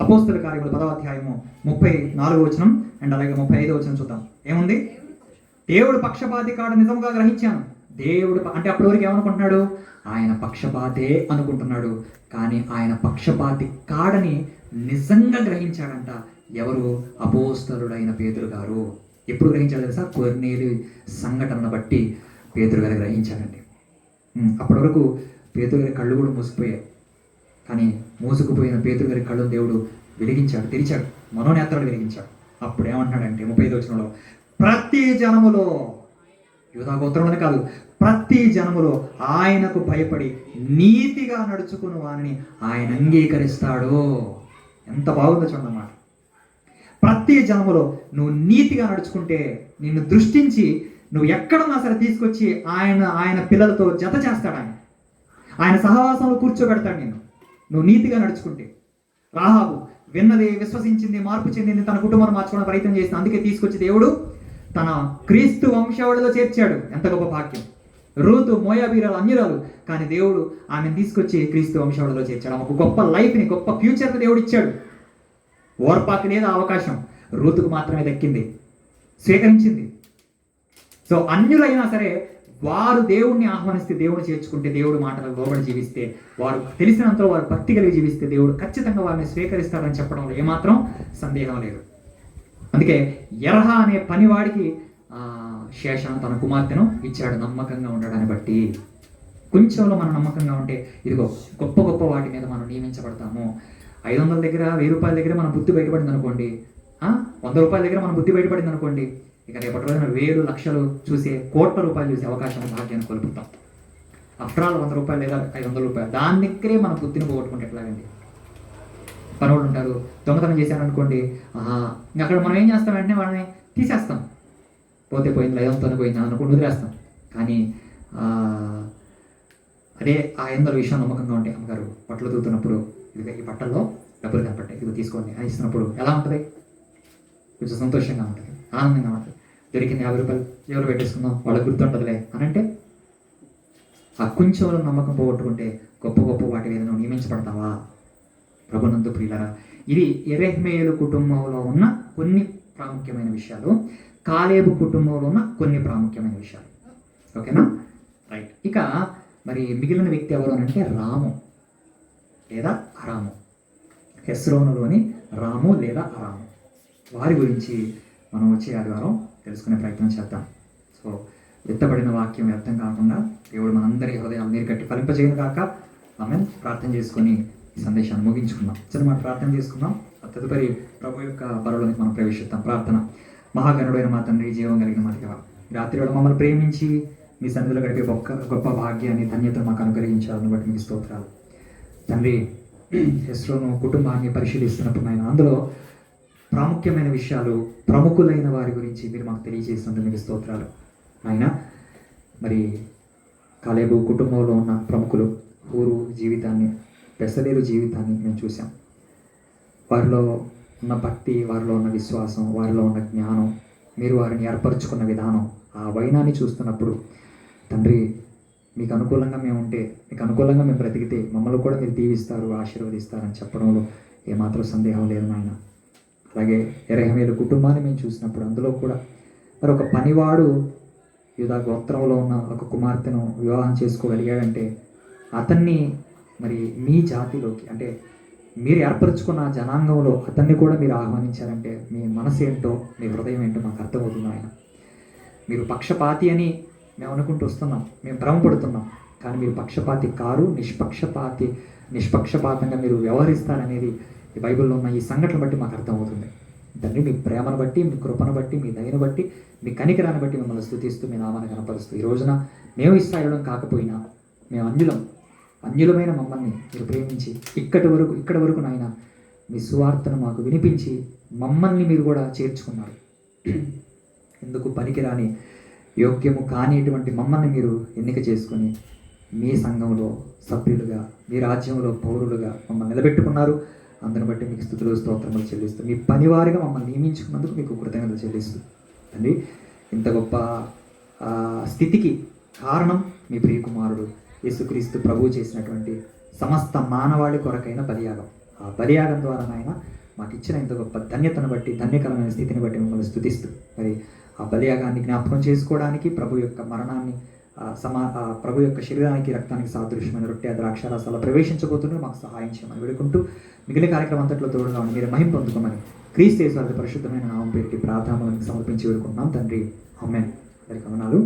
అపోస్తుల కార్యముల 10వ అధ్యాయము 34 వచనం అండ్ అలాగే 35 వచనం చూద్దాం. ఏముంది? దేవుడు పక్షపాతి కాడు నిజముగా గ్రహించాను. దేవుడు అంటే అప్పటి వరకు ఏమనుకుంటున్నాడు? ఆయన పక్షపాతే అనుకుంటున్నాడు. కానీ ఆయన పక్షపాతి కాడని నిజంగా గ్రహించాడంట. ఎవరు? అపోస్తలుడైన పేతురు గారు. ఎప్పుడు గ్రహించాడు తెలుసా? కొర్నేలు సంఘటనను బట్టి పేతురు గారు గ్రహించాడండి. అప్పటి వరకు పేతురు గారి కళ్ళు కూడా మూసిపోయాయి. కానీ మూసుకుపోయిన పేతురు గారి కళ్ళు దేవుడు వెలిగించాడు, తెరిచాడు, మనోనేత్రాలు వెలిగించాడు. అప్పుడు ఏమంటున్నాడంటే 35 వచనంలో, ప్రతి జనములో, యూదా గోత్రంలోనే కాదు, ప్రతి జనములో ఆయనకు భయపడి నీతిగా నడుచుకుని వారిని ఆయన అంగీకరిస్తాడు. ఎంత బాగుందో చూడన్నమాట. ప్రతి జనములో నువ్వు నీతిగా నడుచుకుంటే నిన్ను దృష్టించి నువ్వు ఎక్కడున్నా సరే తీసుకొచ్చి ఆయన పిల్లలతో జత చేస్తాడు. ఆయన సహవాసంలో కూర్చోబెడతాడు నిన్ను, నువ్వు నీతిగా నడుచుకుంటే. రాహాబు విన్నది, విశ్వసించింది, మార్పు చెందింది, తన కుటుంబాన్ని మార్చుకోవడానికి ప్రయత్నం చేసింది. అందుకే తీసుకొచ్చి దేవుడు తన క్రీస్తు వంశావళిలో చేర్చాడు. ఎంత గొప్ప భాగ్యం. రూతు మోయాబీరాలు, అన్యురాలు, కానీ దేవుడు ఆమెను తీసుకొచ్చి క్రీస్తు వంశావళిలో చేర్చాడు. ఒక గొప్ప లైఫ్ని, గొప్ప ఫ్యూచర్ని దేవుడు ఇచ్చాడు. ఓర్పాకి లేదా అవకాశం, రూతుకు మాత్రమే దక్కింది, స్వీకరించింది. సో అన్యులైనా సరే వారు దేవుణ్ణి ఆహ్వానిస్తే, దేవుని చేర్చుకుంటే, దేవుడు మాటలకు లోబడి జీవిస్తే, వారు తెలిసినంతలో వారు భక్తి కలిగి జీవిస్తే దేవుడు ఖచ్చితంగా వారిని స్వీకరిస్తారని చెప్పడంలో ఏమాత్రం సందేహం లేదు. అందుకే యరహ అనే పనివాడికి శేషాను తన కుమార్తెను ఇచ్చాడు, నమ్మకంగా ఉండడాన్ని బట్టి. కొంచెంలో మనం నమ్మకంగా ఉంటే ఇదిగో గొప్ప గొప్ప వాటి మీద మనం నియమించబడతాము. 500 దగ్గర, 1000 రూపాయల దగ్గర మన బుద్ధి బయటపడింది అనుకోండి, 100 రూపాయల దగ్గర మన బుద్ధి బయటపడింది అనుకోండి, ఇక రేపటి రోజున 1000, లక్షలు చూసే, కోట్ల రూపాయలు చూసే అవకాశం, భాగ్యాన్ని కోల్పోతాం. ఆఫ్టర్ ఆల్ 100 రూపాయలు లేదా 500 రూపాయలు, దాని దగ్గరే మన బుద్ధిని పోగొట్టుకుంటే ఎట్లాగండి? పనులు ఉంటారు, దొంగతనం చేశారనుకోండి, ఇంకా అక్కడ మనం ఏం చేస్తాం? వెంటనే వాళ్ళని తీసేస్తాం. పోతే పోయింది, 500తోనే పోయింది అనుకుంటూ వదిలేస్తాం. కానీ అదే ఆ 500 విషయం నమ్మకంగా ఉంటే, అమ్మగారు బట్టలు తూతున్నప్పుడు ఇదిగా ఈ బట్టల్లో డబ్బులు కనపడ్డాయి, ఇది తీసుకోండి అని ఇస్తున్నప్పుడు ఎలా ఉంటుంది? కొంచెం సంతోషంగా ఉంటుంది, ఆనందంగా ఉంటుంది. దొరికింది 50 రూపాయలు, ఎవరు పెట్టేసుకుందాం, వాళ్ళకి గుర్తుంటుందిలే అని అంటే, ఆ కొంచెంలో నమ్మకం పోగొట్టుకుంటే గొప్ప గొప్ప వాటి మీద నువ్వు నియమించబడతావా? ప్రభునందు ప్రియులారా, ఇది యెరెహ్మెయేలు కుటుంబంలో ఉన్న కొన్ని ప్రాముఖ్యమైన విషయాలు, కాలేబు కుటుంబంలో ఉన్న కొన్ని ప్రాముఖ్యమైన విషయాలు. ఓకేనా? రైట్. ఇక మరి మిగిలిన వ్యక్తి ఎవరు అని అంటే రాము లేదా అరాము. హెస్రోనులోని రాము లేదా అరాము, వారి గురించి మనం వచ్చే ఆదివారం తెలుసుకునే ప్రయత్నం చేద్దాం. సో విత్తబడిన వాక్యం వ్యర్థం కాకుండా దేవుడు మనందరి హృదయాలు నీరు కట్టి ఫలింపజేయను కాక. ఆమెన్. ప్రార్థన చేసుకొని ఈ సందేశాన్ని ముగించుకుందాం. చిన్నమాట ప్రార్థన చేసుకుందాం. తదుపరి ప్రభు యొక్క పరలోనికి మనం ప్రవేశిద్దాం. ప్రార్థన. మహాగణుడైన మా తండ్రి, జీవం కలిగిన మా దేవ, రాత్రి వేళ మమ్మల్ని ప్రేమించి మీ సన్నిధిలో గడిపే గొప్ప భాగ్యాన్ని, ధన్యతను మాకు అనుగ్రహించాలని బట్టి మీకు స్తోత్రాలు తండ్రి. హెస్రోను కుటుంబాన్ని పరిశీలిస్తున్నప్పుడు ఆయన అందులో ప్రాముఖ్యమైన విషయాలు, ప్రముఖులైన వారి గురించి మీరు మాకు తెలియజేసినందుకు మీకు స్తోత్రాలు ఆయన. మరి కాలేబు కుటుంబంలో ఉన్న ప్రముఖులు, ఊరు జీవితాన్ని, బెసలేరు జీవితాన్ని మేము చూసాం. వారిలో ఉన్న భక్తి, వారిలో ఉన్న విశ్వాసం, వారిలో ఉన్న జ్ఞానం, మీరు వారిని ఏర్పరచుకున్న విధానం, ఆ వైనాన్ని చూస్తున్నప్పుడు తండ్రి, మీకు అనుకూలంగా మేము ఉంటే, మీకు అనుకూలంగా మేము బ్రతికితే మమ్మల్ని కూడా మీరు దీవిస్తారు, ఆశీర్వదిస్తారని చెప్పడంలో ఏమాత్రం సందేహం లేదు నాయన. అలాగే యెరెహ్మెయేలు కుటుంబాన్ని మేము చూసినప్పుడు అందులో కూడా మరి ఒక పనివాడు యూదా గోత్రంలో ఉన్న ఒక కుమార్తెను వివాహం చేసుకోగలిగాడంటే అతన్ని మరి మీ జాతిలోకి, అంటే మీరు ఏర్పరచుకున్న ఆ జనాంగంలో అతన్ని కూడా మీరు ఆహ్వానించారంటే మీ మనసు ఏంటో, మీ హృదయం ఏంటో మాకు అర్థమవుతుంది ఆయన. మీరు పక్షపాతి అని మేము అనుకుంటూ వస్తున్నాం, మేము భ్రమపడుతున్నాం. కానీ మీరు పక్షపాతి కారు, నిష్పక్షపాతంగా మీరు వ్యవహరిస్తారనేది ఈ బైబిల్లో ఉన్న ఈ సంఘటన బట్టి మాకు అర్థమవుతుంది. తండ్రి, మీ ప్రేమను బట్టి, మీ కృపను బట్టి, మీ దయను బట్టి, మీ కనికరాన్ని బట్టి మిమ్మల్ని స్తుతిస్తూ, మీ నామాన్ని కనపరుస్తూ, ఈ రోజున మేము ఇస్రాయేలులం కాకపోయినా మేము అన్యులమైన మమ్మల్ని మీరు ప్రేమించి ఇక్కడ వరకు నాయన మీ సువార్తను మాకు వినిపించి మమ్మల్ని మీరు కూడా చేర్చుకున్నారు. ఎందుకు పనికిరాని, యోగ్యము కానిటువంటి మమ్మల్ని మీరు ఎన్నిక చేసుకొని మీ సంఘంలో సభ్యులుగా, మీ రాజ్యంలో పౌరులుగా మమ్మల్ని నిలబెట్టుకున్నారు. అందుని బట్టి మీకు స్తుతులు స్తోత్రములు చెల్లిస్తూ, మీ పనివారిగా మమ్మల్ని నియమించుకున్నందుకు మీకు కృతజ్ఞతలు చెల్లిస్తూ, అండి ఇంత గొప్ప స్థితికి కారణం మీ ప్రియకుమారుడు యేసుక్రీస్తు ప్రభువు చేసినటువంటి సమస్త మానవాళి కొరకైన బలియాగం. ఆ బలియాగం ద్వారా ఆయన మాకు ఇచ్చిన ఇంత గొప్ప ధన్యతను బట్టి, ధన్యకరమైన స్థితిని బట్టి మిమ్మల్ని స్తుతిస్తూ, మరి ఆ బలియాగాన్ని జ్ఞాపకం చేసుకోవడానికి ప్రభు యొక్క మరణాన్ని, ప్రభు యొక్క శరీరానికి, రక్తానికి సాదృశ్యమైన రొట్టె ద్రాక్షారసాల ప్రవేశించబోతుంటే మాకు సహాయం చేయమని వేడుకుంటూ, మిగిలిన కార్యక్రమం అంతట్లో తోడుగా ఉండి మీరు మహిమ పొందుకోమని క్రీస్తు యేసు వారి పరిశుద్ధమైన నామం పేరుకి ప్రార్థనలకు సమర్పించి వేడుకుంటున్నాం తండ్రి. ఆమేన్. అందరికీ వందనాలు.